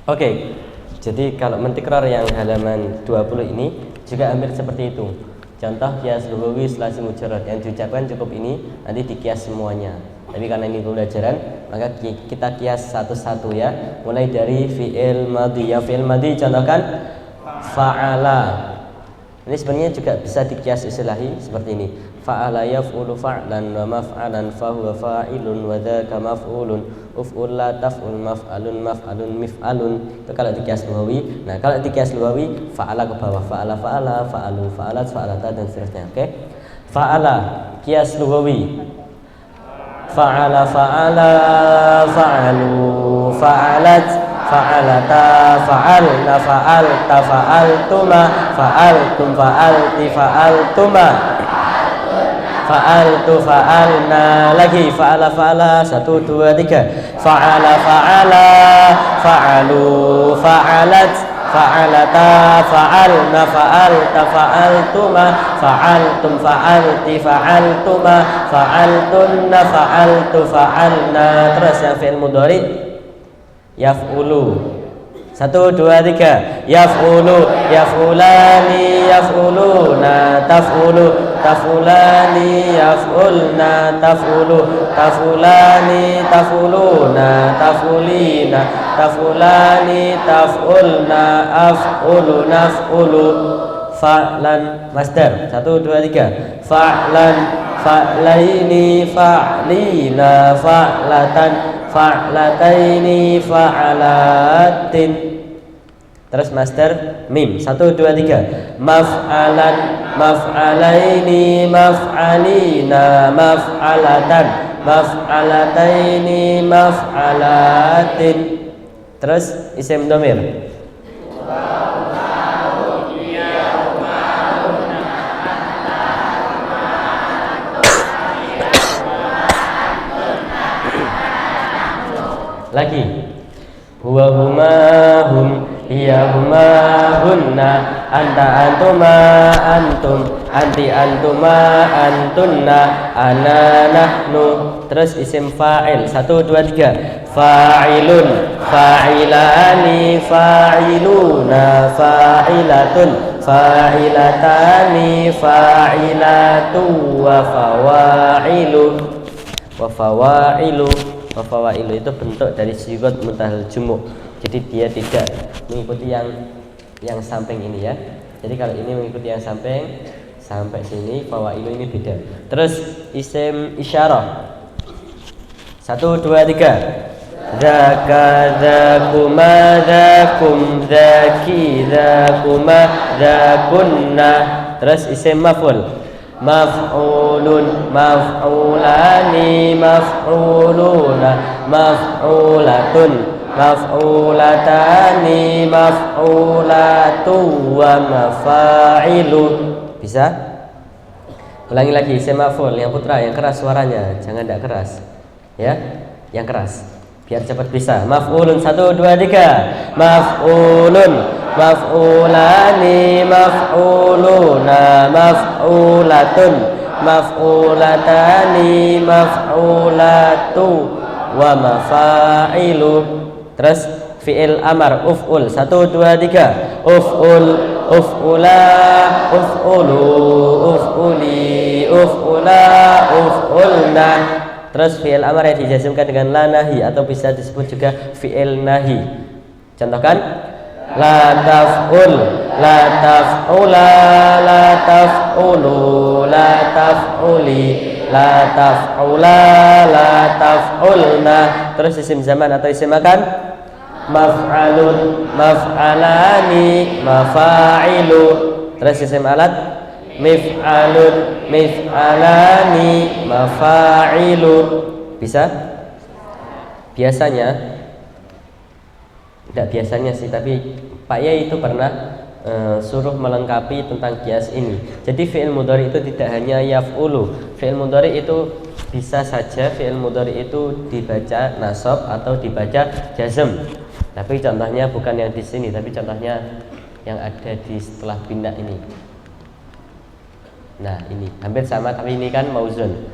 Oke, jadi kalau mentikrar yang halaman 20 ini juga hampir seperti itu. Contoh kias lugawi setelah isim mujarrad yang diucapkan cukup ini, nanti dikias semuanya. Tapi karena ini pembelajaran, maka kita kias satu-satu ya. Mulai dari fi'il madhi. Yang fi'il madhi contohkan fa'ala. Ini sebenarnya juga bisa dikias istilahi seperti ini. Fa'ala yaf'ulu fa'lan wa maf'alan fahuwa fa'ilun wa dzaka maf'ulun. Uf'ul la taf'ul maf'alun maf'alun mif'alun. Itu kalau dikias lugawi. Nah, kalau dikias lugawi fa'ala ke bawah, fa'ala fa'ala, fa'alu fa'alat, fa'alata dan seterusnya. Oke. Fa'ala kias lugawi. Fa'ala fa'ala, fa'alu fa'alat, fa'alata fa'alna, fa'alta fa'altuma, fa'altum fa'alti fa'altuma, fa'altu fa'alna, lagi fa'ala fa'ala, 1 2 3, fa'ala fa'ala, fa'alu fa'alat, fa'alata fa'alna, fa'alta fa'altuma, fa'altum fa'alti fa'altuma, fa'altunna fa'altu fa'alna. Terus yang fi'il mudhari yaf'ulu, 1 2 3, yaf'ulu, yaf'ulani, yaf'uluna, taf'ulu, taf'ulani, yaf'ulna, taf'ulu, taf'ulani, taf'uluna, taf'ulina, taf'ulani, taf'ulna, af'ulu, naf'ulu. Fa'lan masdar, 1 2 3, fa'lan, fa'laini, fa'lina, fa'latan, fa'lataini, fa'alatin. Terus masdar mim, 1 2 3, maf'alan, maf'alaini, maf'alina, maf'alatan, maf'alataini, maf'alatin. Terus isim dhamir. Lagi huwa huma hum, hiya huma hunna, anta antuma antum, anti antuma antunna, ana nahnu. Terus isim fa'il, 1 2 3, fa'ilun, fa'ilani, fa'iluna, fa'ilatun, fa'ilatani, fa'ilatu, wa fawa'ilu, wa fawa'ilu. Fawailu itu bentuk dari sigot muntahal jumuk. Jadi dia tidak mengikuti yang samping ini ya. Jadi kalau ini mengikuti yang samping sampai sini, fawailu ini beda. Terus isim isyarah, 1 2 3, dzaka dzakuma dzakum dzaki dzakuma dzakunna. Terus isim maf'ul, maf'ulun, maf'ulani, maf'uluna, maf'ulatun, maf'ulatani, maf'ulatu, wa mafa'ilu. Bisa? Ulangi lagi, isim maf'ul yang putra, yang keras suaranya, jangan tidak keras ya, yang keras biar cepat bisa. Maf'ulun, 1 2 3, maf'ulun, maf'ulani, maf'uluna, maf'ulatun, maf'ulatani, maf'ulatu, wa mafa'ilu. Terus fi'il amar, uf'ul, 1 2 3, uf'ul, uf'ula, uf'ulu, uf'uli, uf'ula, uf'ulna. Terus fi'il amar yang dijazmkan dengan la nahi atau bisa disebut juga fi'il nahi. Contohkan la taf'ul, la taf'ula, la taf'ulu, la taf'uli, la taf'ula, la taf'ulna. Terus isim zaman atau isim makan, maf'alun, maf'alani, mafa'ilu. Terus isim alat mif'alun, mif'alani, mafa'ilu. Bisa? Biasanya, tidak biasanya sih, tapi Pak Yai itu pernah suruh melengkapi tentang kias ini. Jadi fi'il mudhari itu tidak hanya yaf'ulu. Fi'il mudhari itu bisa saja fi'il mudhari itu dibaca nasab atau dibaca jazm. Tapi contohnya bukan yang di sini, tapi contohnya yang ada di setelah bina ini. Nah, ini hampir sama, tapi ini kan mauzun.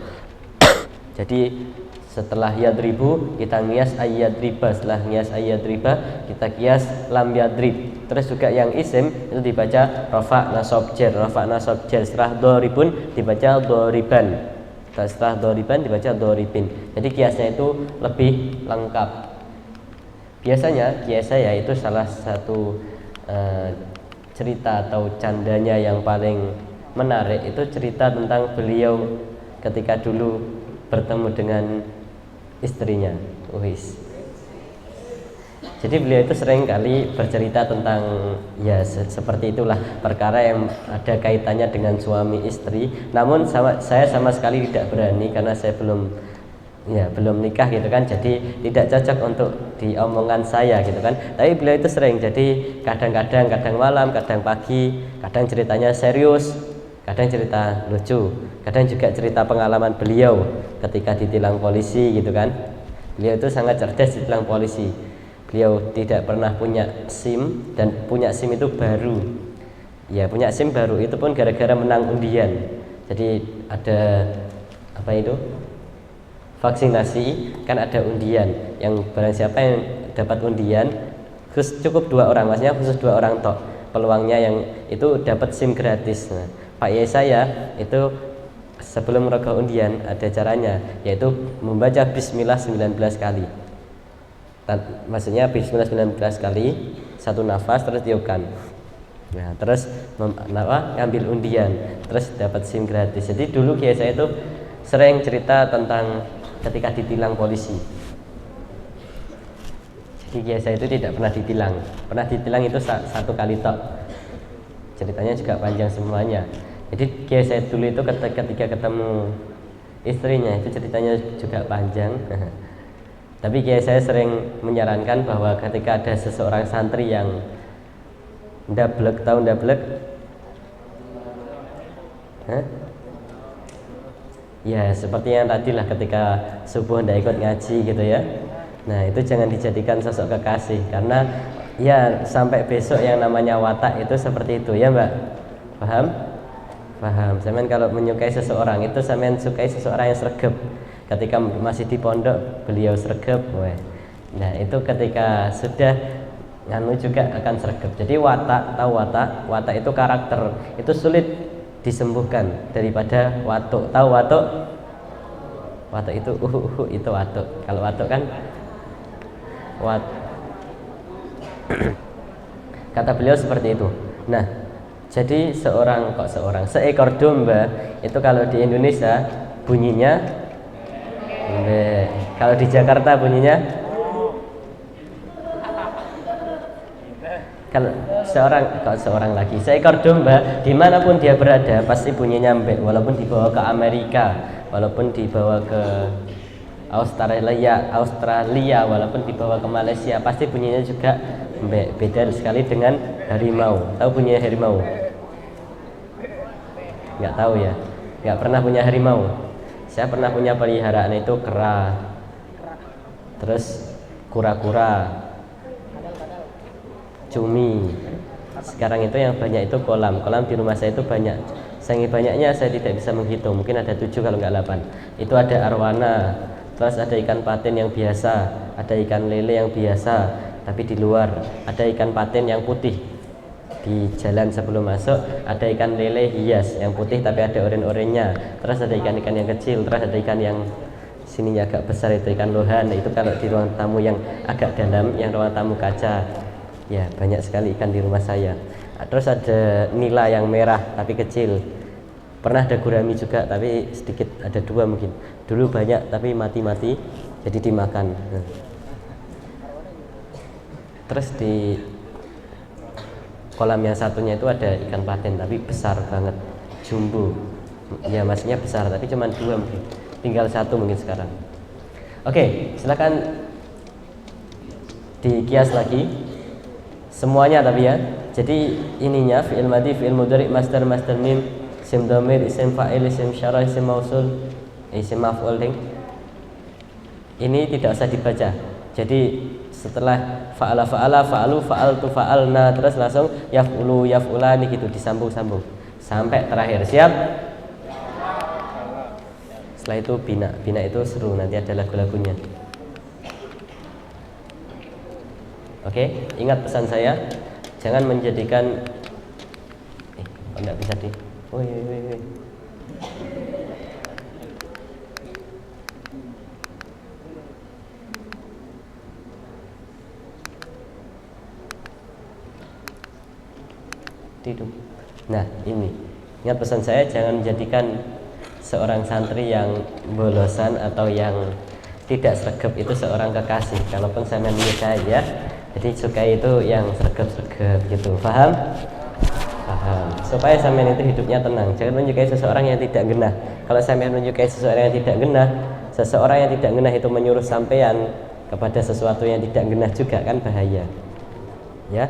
Jadi setelah yadribu kita ngias ayyadriba, setelah ngias ayyadriba kita kias lam yadrib. Terus juga yang isim itu dibaca rafa nasab jar, rafa nasab jar. Setelah doribun dibaca doriban, setelah doriban dibaca doribin. Jadi kiasnya itu lebih lengkap. Biasanya kias saya itu salah satu cerita atau candanya yang paling menarik itu cerita tentang beliau ketika dulu bertemu dengan istrinya. Jadi beliau itu sering kali bercerita tentang ya seperti itulah perkara yang ada kaitannya dengan suami istri. Namun saya sama sekali tidak berani karena saya belum nikah gitu kan. Jadi tidak cocok untuk diomongan saya gitu kan. Tapi beliau itu sering, jadi kadang-kadang malam, kadang pagi, kadang ceritanya serius, kadang cerita lucu, kadang juga cerita pengalaman beliau ketika ditilang polisi gitu kan. Beliau itu sangat cerdas ditilang polisi. Beliau tidak pernah punya SIM, dan punya SIM itu baru. Ya, punya SIM baru itu pun gara-gara menang undian. Jadi ada apa itu? Vaksinasi, kan ada undian. Yang barang siapa yang dapat undian, cukup 2 orang, maksudnya khusus 2 orang tok. Peluangnya yang itu dapat SIM gratis. Nah, Pak Yai saya itu sebelum merogoh undian ada caranya, yaitu membaca bismillah 19 kali. Maksudnya bismillah 19 kali, satu nafas terus tiupkan. Nah, terus ngambil undian, terus dapat SIM gratis. Jadi dulu kiai saya itu sering cerita tentang ketika ditilang polisi. Jadi kiai saya itu tidak pernah ditilang. Pernah ditilang itu 1 kali tok. Ceritanya juga panjang semuanya. Jadi kiai saya dulu itu ketika ketemu istrinya itu ceritanya juga panjang. Tapi kiai saya sering menyarankan bahwa ketika ada seseorang santri yang ndablek, tahu ndablek? Ya seperti yang tadi lah, ketika subuh ndak ikut ngaji gitu ya. Nah itu jangan dijadikan sosok kekasih, karena ya sampai besok yang namanya watak itu seperti itu ya Mbak. Paham. Sampean kalau menyukai seseorang itu sampean sukai seseorang yang sregep. Ketika masih di pondok beliau sregep, nah itu ketika sudah nganu juga akan sregep. Jadi watak, tahu watak itu karakter, itu sulit disembuhkan daripada watuk. Tahu watuk itu itu watuk. Kalau watuk kan kata beliau seperti itu. Nah jadi seekor domba itu kalau di Indonesia bunyinya kalau di Jakarta bunyinya, kalau seorang lagi seekor domba dimanapun dia berada pasti bunyinya mbek, walaupun dibawa ke Amerika, walaupun dibawa ke Australia, walaupun dibawa ke Malaysia pasti bunyinya juga mbek. Beda sekali dengan harimau. Tahu bunyinya harimau? Nggak tahu ya, nggak pernah punya harimau. Saya pernah punya peliharaan itu kera, terus kura-kura, cumi. Sekarang itu yang banyak itu kolam di rumah saya itu banyak. Saking banyaknya saya tidak bisa menghitung, mungkin ada 7 kalau nggak 8. Itu ada arwana, terus ada ikan patin yang biasa, ada ikan lele yang biasa tapi di luar, ada ikan patin yang putih di jalan sebelum masuk, ada ikan lele hias yang putih tapi ada oren-orennya, terus ada ikan-ikan yang kecil, terus ada ikan yang sininya agak besar, itu ikan lohan. Itu kalau di ruang tamu yang agak dalam, yang ruang tamu kaca, ya banyak sekali ikan di rumah saya. Terus ada nila yang merah tapi kecil, pernah ada gurami juga tapi sedikit, ada 2 mungkin. Dulu banyak tapi mati jadi dimakan. Terus di kolam yang satunya itu ada ikan patin tapi besar banget, jumbo. Ya maksudnya besar tapi cuma 2 mungkin. Tinggal 1 mungkin sekarang. Oke, silakan dikias lagi semuanya tapi ya. Jadi ininya fi'il madhi, fi'il mudhari, masdar, masdar mim, isim dhamir, isim fa'il, isim syarah, isim mausul, isim maf'ul ding. Ini tidak usah dibaca. Jadi setelah fa'ala fa'ala, fa'alu, fa'altu, fa'alna, terus langsung yaf'ulu, yaf'ulani gitu disambung-sambung sampai terakhir. Siap? Setelah itu bina. Bina itu seru, nanti ada lagu-lagunya. Oke, ingat pesan saya, jangan menjadikan enggak bisa di. Woi. Tidur. Nah, ini. Ingat pesan saya, jangan menjadikan seorang santri yang bolosan atau yang tidak sregep itu seorang kekasih. Kalaupun saya menyukai ya, jadi sukai itu yang sregep-sregep gitu. Paham? Paham. Supaya sampean itu hidupnya tenang. Jangan menyukai seseorang yang tidak genah. Kalau sampean menyukai seseorang yang tidak genah, seseorang yang tidak genah itu menyuruh sampean kepada sesuatu yang tidak genah juga kan bahaya. Ya.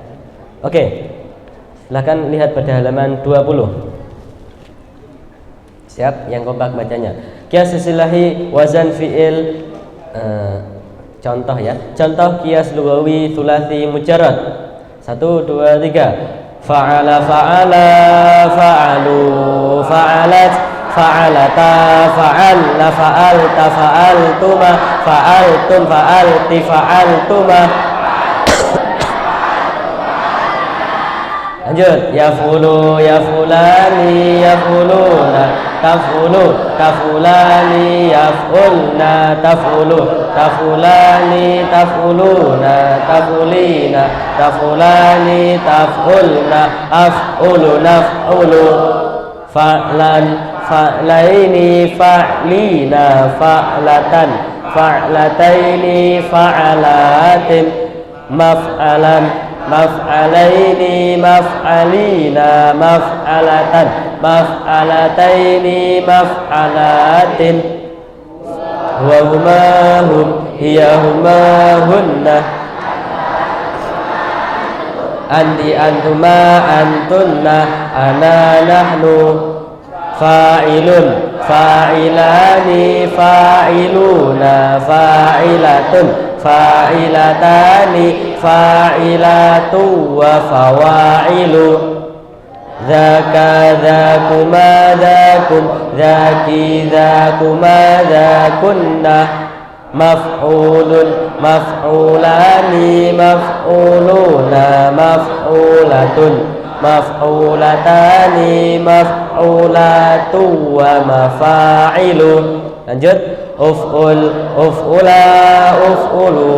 Oke. Silakan lihat pada halaman 20. Siap, yang kompak bacanya. Qiyas silahi wazan fi'il. Contoh ya. Contoh qiyas lughawi thulathi mujarrad. 1 2 3. Fa'ala fa'ala, fa'alu, fa'alat, fa'alata, fa'alna, fa'alta, fa'altuma, fa'altum, fa'alti, fa'altuma. Lanjut, yafulu, yafulani, yafuluna, tafulu, tafulani, yafulna, tafulu, tafulani, tafuluna, tafulina, tafulani, tafulna, afulu, nafulu, fa'lan, fa'laini, fa'lina, fa'latan, fa'lataini, fa'alatin, maf'alan, maf'alaini, maf'alina, maf'alatan, maf'alataini, maf'alatin, wa huma hum, hiya huma hunna, anti antuma antunna, ana nahnu, fa'ilun, fa'ilani, fa'iluna, fa'ilatun, fa'ilatani, fa'ilatu wa fawa'ilu, dzaka dzakuma dzakum, dzaki dzakuma dzakunna, maf'ulun, maf'ulani, maf'uluna, maf'ulatun, maf'ulatani, maf'ulatu wa mafa'ilu. Lanjut, uf'ul, uf'ula, uf'ulu,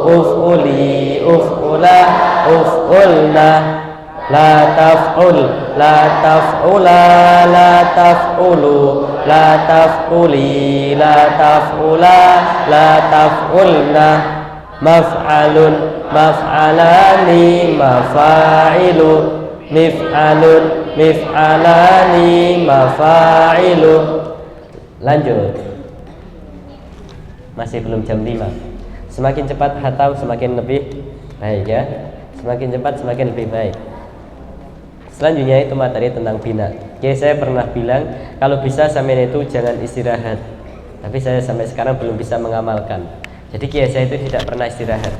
uf'uli, uf'ula, uf'ulna, la taf'ul, la taf'ula, la taf'ulu, la taf'uli, la taf'ula, la taf'ulna, maf'alun, maf'alani, mafa'ilu, mif'alun, mif'alani, mafa'ilu. Lanjut. Masih belum jam 5. Semakin cepat hatam semakin lebih baik ya. Semakin cepat semakin lebih baik. Selanjutnya itu materi tentang bina. Oke, saya pernah bilang kalau bisa sampai itu jangan istirahat. Tapi saya sampai sekarang belum bisa mengamalkan. Jadi kiai saya itu tidak pernah istirahat.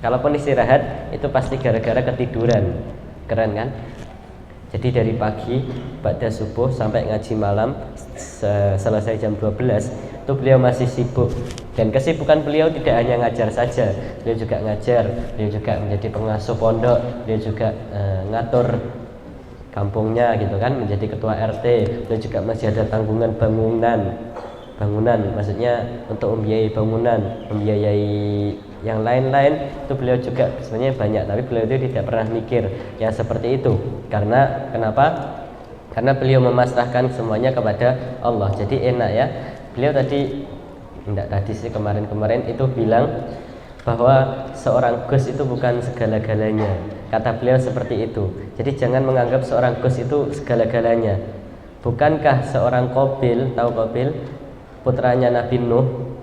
Kalaupun istirahat itu pasti gara-gara ketiduran. Keren kan? Jadi dari pagi pada subuh sampai ngaji malam selesai jam 12 itu beliau masih sibuk, dan kesibukan beliau tidak hanya ngajar saja, beliau juga ngajar, beliau juga menjadi pengasuh pondok, beliau juga ngatur kampungnya gitu kan, menjadi ketua RT, beliau juga masih ada tanggungan bangunan maksudnya untuk membiayai bangunan, membiayai yang lain-lain itu beliau juga sebenarnya banyak, tapi beliau itu tidak pernah mikir yang seperti itu. Karena kenapa? Karena beliau memasrahkan semuanya kepada Allah. Jadi enak ya. Beliau tadi, enggak tadi sih kemarin itu bilang bahwa seorang Gus itu bukan segala-galanya. Kata beliau seperti itu. Jadi jangan menganggap seorang Gus itu segala-galanya. Bukankah seorang Qabil, tahu Qabil, putranya Nabi Nuh,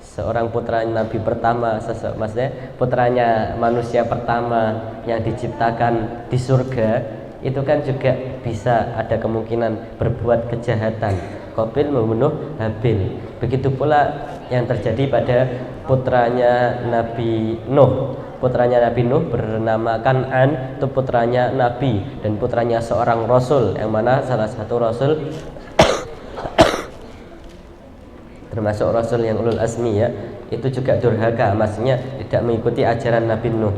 seorang putra Nabi pertama, maksudnya putranya manusia pertama yang diciptakan di surga, itu kan juga bisa ada kemungkinan berbuat kejahatan. Qabil membunuh Habil. Begitu pula yang terjadi pada putranya Nabi Nuh. Putranya Nabi Nuh bernama Kan'an, itu putranya Nabi dan putranya seorang Rasul, yang mana salah satu Rasul termasuk Rasul yang ulul azmi ya, itu juga durhaka, maksudnya tidak mengikuti ajaran Nabi Nuh.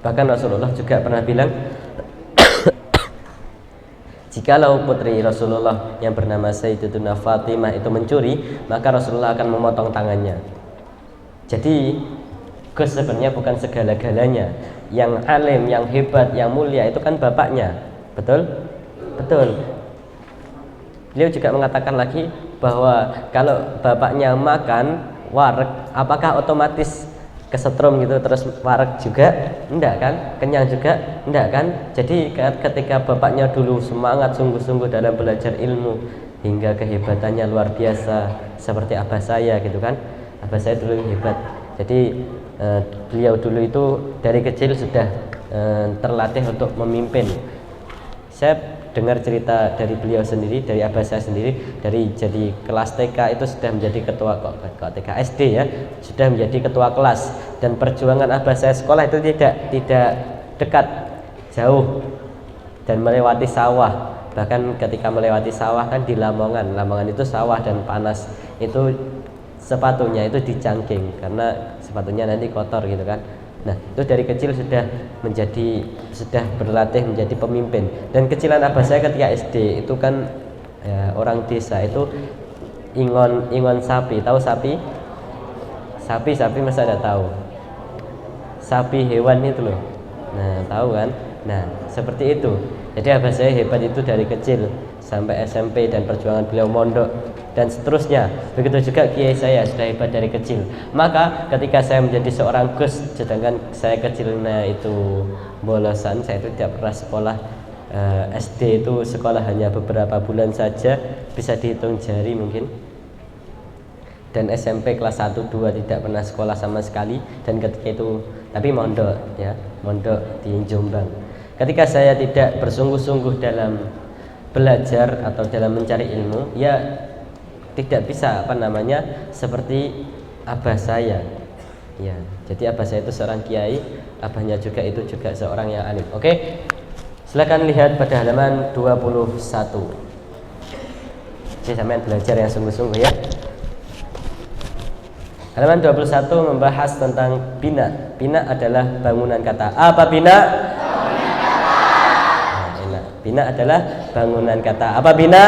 Bahkan Rasulullah juga pernah bilang jikalau putri Rasulullah yang bernama Sayyidatuna Fatimah itu mencuri, maka Rasulullah akan memotong tangannya. Jadi Gus sebenarnya bukan segala-galanya. Yang alim, yang hebat, yang mulia itu kan bapaknya. Betul? Betul. Beliau juga mengatakan lagi bahwa kalau bapaknya makan wareg, apakah otomatis kesetrum gitu terus wareg juga? Enggak kan? Kenyang juga? Enggak kan? Jadi ketika bapaknya dulu semangat sungguh-sungguh dalam belajar ilmu hingga kehebatannya luar biasa seperti abah saya gitu kan. Abah saya dulu hebat. Jadi beliau dulu itu dari kecil sudah terlatih untuk memimpin. Saya dengar cerita dari beliau sendiri, dari abah saya sendiri, dari jadi kelas TK itu sudah menjadi ketua TK SD ya, sudah menjadi ketua kelas. Dan perjuangan abah saya sekolah itu tidak dekat, jauh dan melewati sawah. Bahkan ketika melewati sawah kan di Lamongan itu sawah dan panas, itu sepatunya itu dicangking karena sepatunya nanti kotor gitu kan. Nah, itu dari kecil sudah berlatih menjadi pemimpin. Dan kecilan abah saya ketika SD itu kan ya, orang desa itu ingon sapi. Tahu sapi? Sapi masa ada tahu? Sapi hewan itu loh. Nah, tahu kan? Nah, seperti itu. Jadi abah saya hebat itu dari kecil sampai SMP dan perjuangan beliau mondok dan seterusnya. Begitu juga kiai saya sudah hebat dari kecil. Maka ketika saya menjadi seorang Gus, sedangkan saya kecilnya itu bolosan, saya itu tidak pernah sekolah. SD itu sekolah hanya beberapa bulan saja, bisa dihitung jari mungkin. Dan SMP kelas 1, 2 tidak pernah sekolah sama sekali. Dan ketika itu, tapi mondok ya, mondok di Jombang. Ketika saya tidak bersungguh-sungguh dalam belajar atau dalam mencari ilmu, ya tidak bisa seperti abah saya. Ya, jadi abah saya itu seorang kiai, abahnya juga itu juga seorang yang alim. Oke. Silakan lihat pada halaman 21. Jadi sampean belajar yang sungguh-sungguh ya. Halaman 21 membahas tentang bina. Bina adalah bangunan kata. Apa bina? Bangunan kata. Nah, enak. Bina adalah bangunan kata. Apa bina?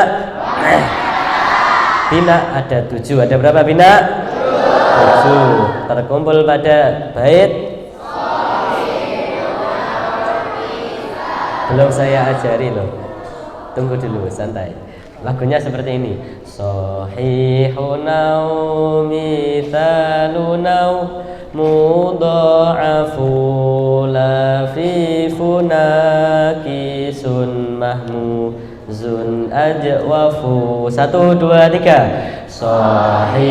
Bina ada 7. Ada berapa bina? 7. Terkumpul pada bait. Belum saya ajari loh. Tunggu dulu, santai. Lagunya seperti ini. Sahihunau mithalunau mudha'afu lafifuna kisun mahmuzun ajwafu. 1, 2, 3. Sahihunau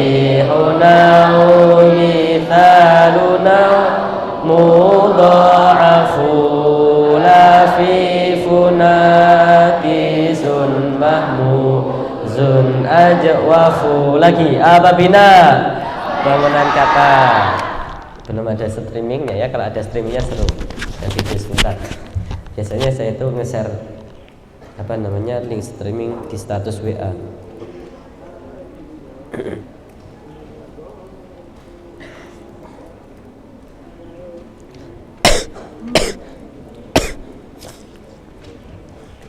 mithalunau mudha'afu lafifuna kisun mahmuzun ajwafu. Lagi apa bina? Bangunan kata. Belum ada streamingnya ya, kalau ada streamingnya seru. Dan video sebentar. Biasanya saya itu nge-share link streaming di status WA.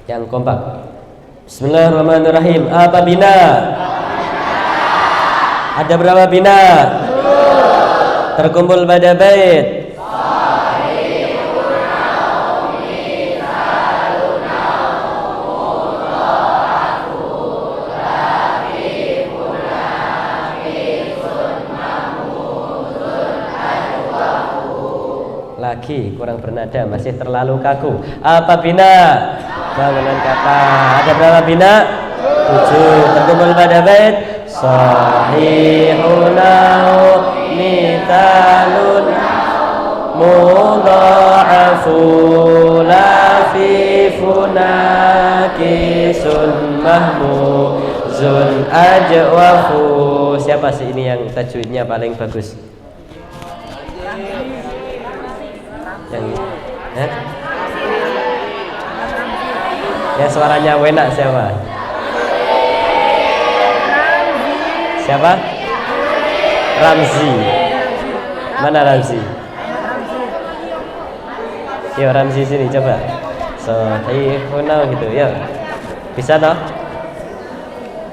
Yang kompak. Bismillahirrahmanirrahim. Apa bina? Ada berapa bina? Terkumpul pada bait. lagi, kurang bernada, masih terlalu kaku. Apa bina? Bangunan kata. Ada berapa bina? 7. Terkumpul pada bait sahihuna mithalun mudha'afu lafifuna kisun mahmuzun ajwafu. Siapa sih ini yang tajwidnya paling bagus? Yang ya suaranya enak siapa? Siapa? Ramzi. Mana Ramzi? Yo Ramzi sini coba. Sahihuna gitu ya. Bisa toh?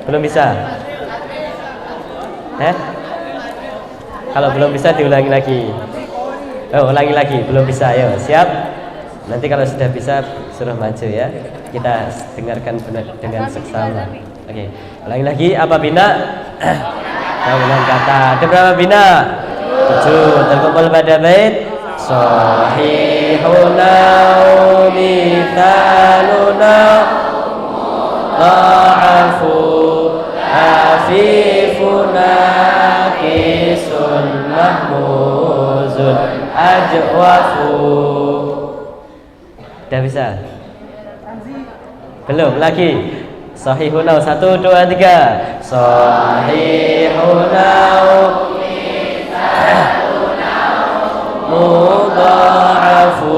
Belum bisa? Kalau belum bisa diulangi lagi. Ulangi lagi, belum bisa. Ayo, siap? Nanti kalau sudah bisa suruh maju ya. Kita dengarkan dengan seksama. Oke, ulangi lagi. Apa bina? Bangunan kata. Ada berapa bina? 7. Terkumpul pada bait sahihuna mithaluna dha'afu afifuna kisun mahmuzun ajwafu. Udah bisa? Belum lagi. Sahihuna 1 2 3. Sahihuna mudha'afu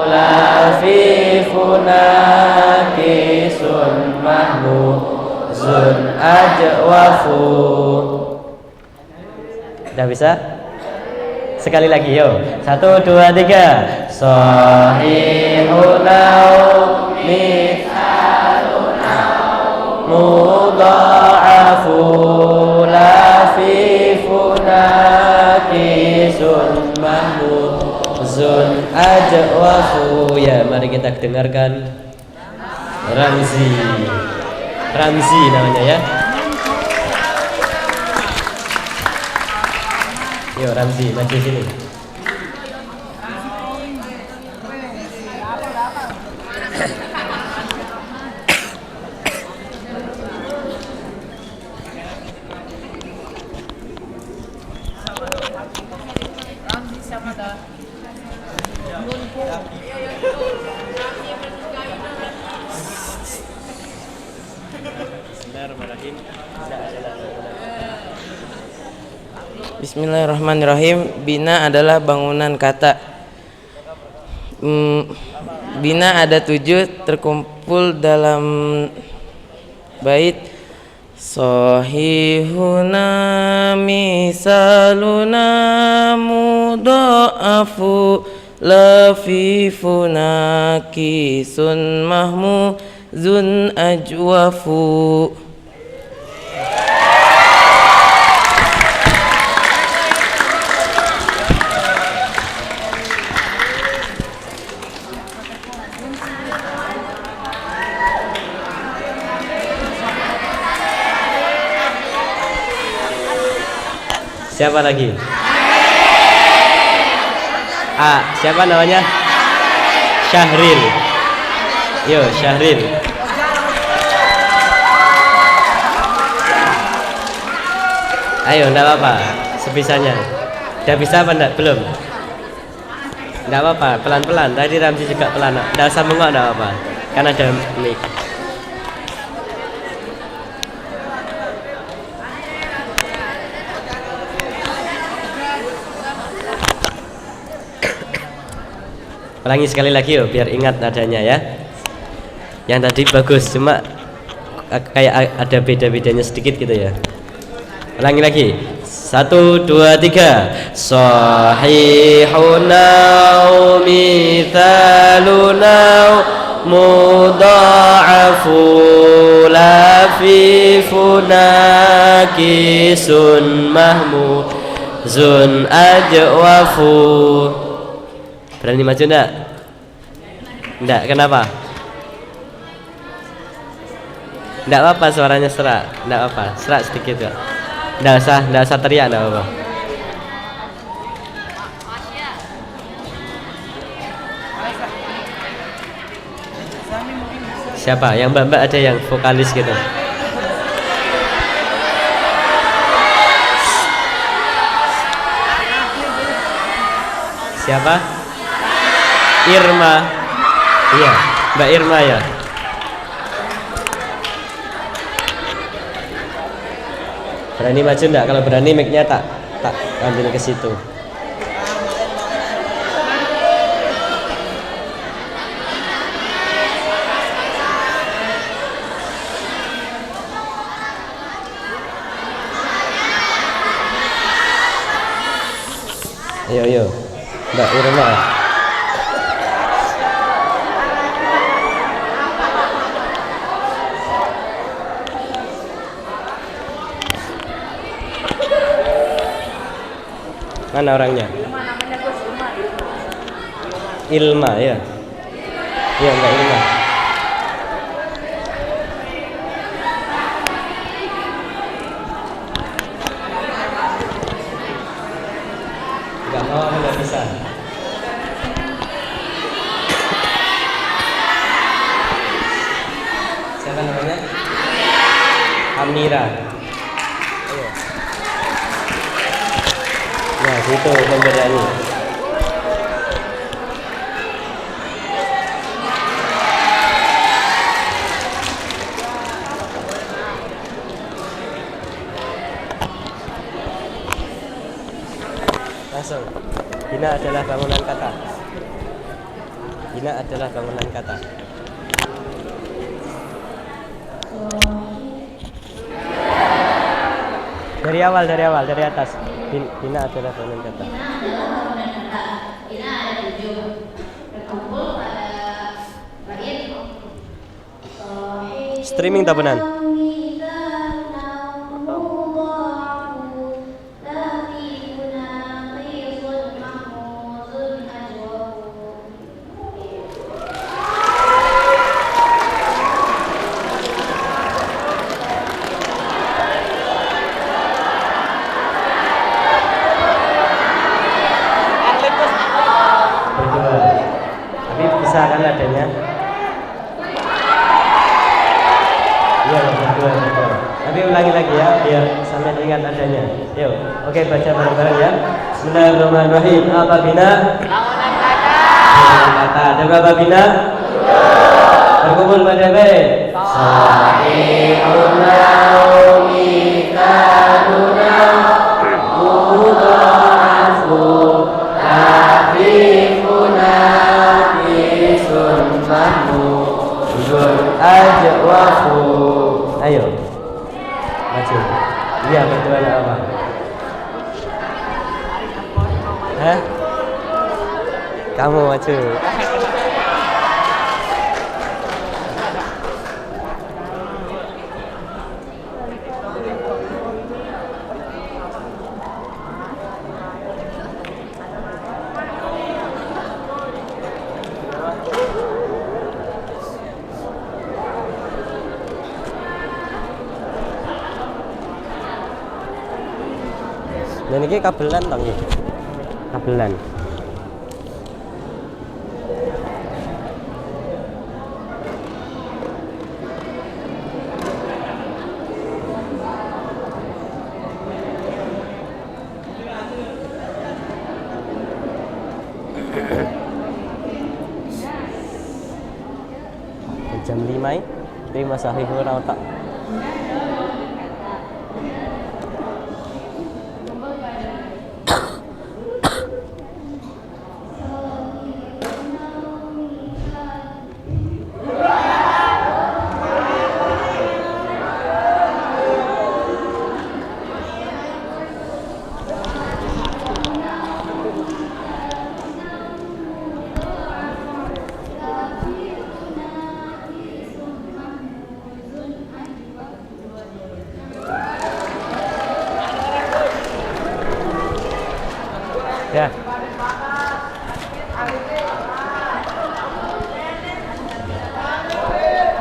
lafifuna kisun mahmuzun ajwafu. Udah bisa? Sekali lagi yuk. 1 2 3. Sahihuna mithaluna mudha'afu lafifuna kisun mahmuzun ajwafu. Ya, mari kita dengarkan Ramzi. Ramzi namanya ya. Yo Ramzi, maju sini. Bismillahirrahmanirrahim. Bina adalah bangunan kata. Bina ada 7, terkumpul dalam bait sahihuna misaluna mudha'afu lafifuna kisun mahmuzun ajwafu. Siapa lagi? Siapa namanya? Syahril. Yo, Syahril. Ayo, enggak apa-apa, sebisanya. Udah bisa apa enggak? Belum? Enggak apa-apa, pelan-pelan. Tadi Ramzi juga pelan. Enggak usah mengok, enggak apa-apa. Kan ada mic. Ulangi sekali lagi yuk, biar ingat nadanya ya. Yang tadi bagus, cuma kayak ada beda-bedanya sedikit gitu ya. Ulangi lagi. 1 2 3. Sahihuna mithaluna mudha'afu lafifuna kisun mahmuzun ajwafu. Berani maju enggak? Enggak, kenapa? Enggak apa-apa suaranya serak. Enggak apa-apa, serak sedikit kok. Enggak usah teriak, enggak apa-apa. Siapa? Yang mbak-mbak ada yang vokalis gitu. Siapa? Irma. Iya, Mbak Irma ya. Berani maju enggak? Kalau berani mic-nya tak ambil ke situ. Ayo, Mbak Irma. Mana orangnya? Ilma ya. Iya, Mbak Ilma. Enggak mau, enggak bisa. Siapa namanya? Amira. Nah, itu pemberani. Langsung. Bina adalah bangunan kata. Bina adalah bangunan kata. Dari awal, dari atas. Bina adalah bangunan kata. Bina ada 7 berkumpul pada bait Streaming tak benar? Bisa kan adanya? Iya, betul. Tapi ulangi lagi ya, biar sampai ingat adanya. Yuk, oke, baca bareng-bareng ya. Bismillahirrahmanirrahim. Apa bina? bangunan kata. Bangunan kata. Ada berapa bina? Berkumpul pada baik. Sahihuna umikaduna Udahafu Hafifuna aja wafu. Ayo maju. Iya, betul apa? Hah? Kamu maju. Dan ini kabelan tong iki. Kabelan. Jam 5 terima sahihur otak. Ya.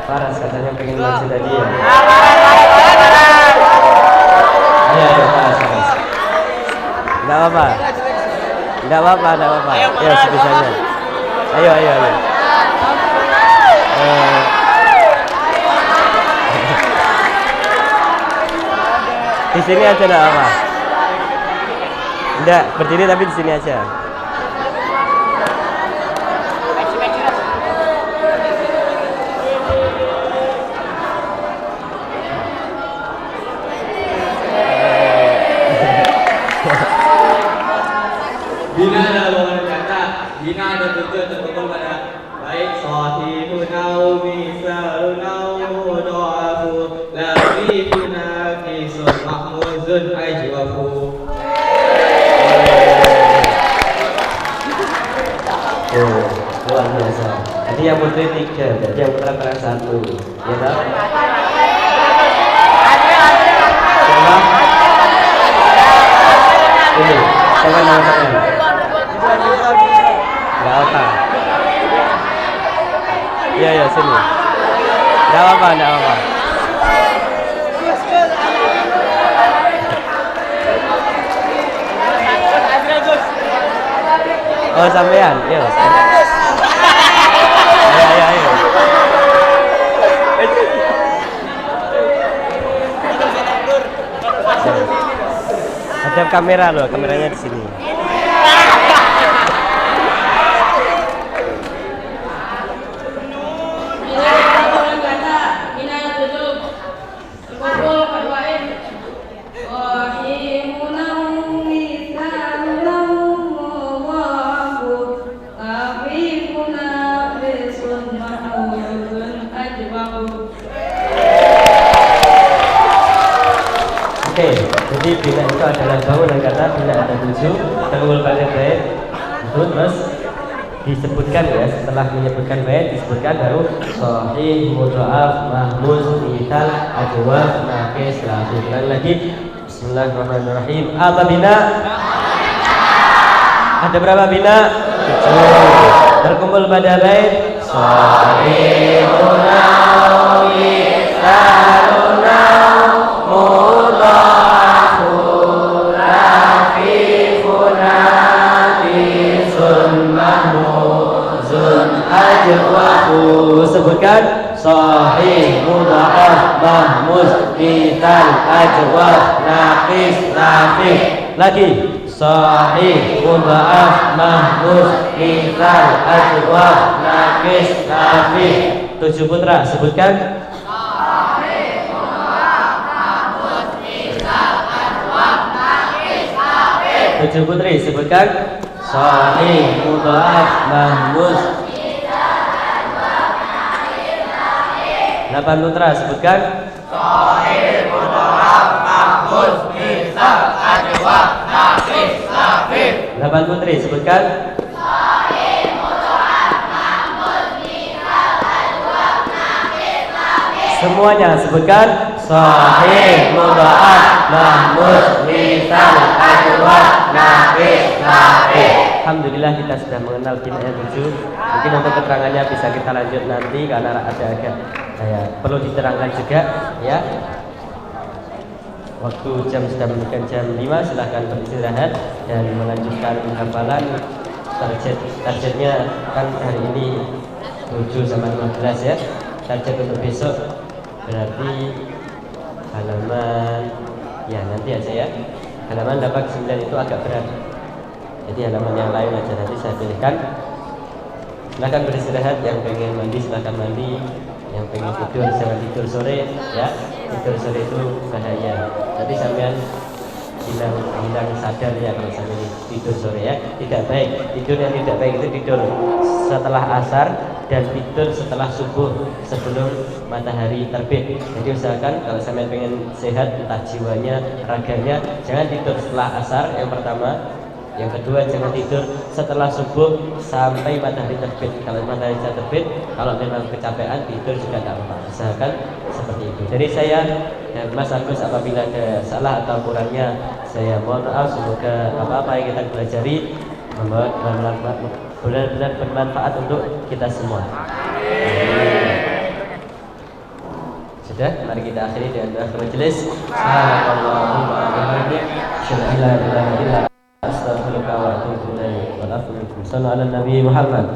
Paras katanya pengen maju tadi ya. Ayo, paras. Enggak apa-apa. Enggak apa-apa. Ya, sebisanya. Ayo. Di sini aja enggak apa. Enggak, berdiri tapi di sini aja. Bina adalah bangunan kata. Bina ada tujuan terkumpul pada baik sahihun au misalun au mudha'afu labibuna kisun mahmuzun ajwafu. Luar biasa. Jadi yang putri 3, jadi yang putra kurang 1. Ya tak? Siapa? Ini, siapa namanya? Enggak apa. Iya, sini. Enggak apa. Oh, sampean. Iya. Ayo. Ada kamera loh, kameranya di sini. Oke, jadi bina itu adalah bangunan kata, bina ada 7, terkumpul pada bait itu, terus disebutkan ya, setelah menyebutkan bait disebutkan baru sahih, mudha'af, mahmuz, mithal, ajwaf, naqis, lafif. Lagi bismillahirrahmanirrahim. Apa bina? Ada berapa bina? 7. Terkumpul pada bait sahih, mudha'af, mithal, sebutkan sahih, mudha'af, mahmuz, mithal, ajwaf, naqis, lafif. Lagi sahih, mudha'af, mahmuz, mithal, ajwaf, naqis, lafif. 7 putra sebutkan sahih, mudha'af, mahmuz, mithal, ajwaf, naqis, lafif. 7 putri sebutkan sahih, mudha'af, mahmuz, 8 putra sebutkan sahih, mudha'af, mahmuz, mithal, ajwaf, naqis, lafif. 8 putri sebutkan sahih, mudha'af, mahmuz, mithal, ajwaf, naqis, lafif. Semuanya sebutkan sahih, mudha'af, mahmuz, mithal, ajwaf, naqis, lafif. Alhamdulillah kita sudah mengenal bina yang 7. Mungkin untuk keterangannya bisa kita lanjut nanti karena ada agak perlu diterangkan juga ya. Waktu jam sudah menunjukkan jam 5, silahkan beristirahat dan melanjutkan hafalan. Targetnya kan hari ini 7 sama 15 ya. Target untuk besok berarti halaman ya nanti aja ya. Halaman 89 itu agak berat. Jadi halaman yang lain aja nanti saya pilihkan. Silahkan beristirahat, yang pengen mandi silahkan mandi, yang pengen tidur jangan tidur sore ya. Tidur sore itu bahaya. Nanti sampean hilang sadar ya kalau sampai tidur sore ya. Tidak baik. Tidur yang tidak baik itu tidur setelah asar dan tidur setelah subuh sebelum matahari terbit. Jadi usahakan kalau sampean pengen sehat entah jiwanya, raganya, jangan tidur setelah asar yang pertama. Yang kedua, jangan tidur setelah subuh sampai matahari terbit. Kalau matahari sudah terbit, kalau memang kecapean tidur juga tidak apa-apa. Usahakan seperti itu. Dari saya dan Mas Agus, apabila ada salah atau kurangnya, saya mohon maaf. Semoga apa-apa yang kita pelajari benar-benar bermanfaat untuk kita semua. Sudah, mari kita akhiri dengan doa majelis. Subhanallahumma wa bihamdihi, asyhadu an la ilaha illa anta, astaghfiruka wa atubu ilaik. Wa sallallahu ala nabi Muhammad.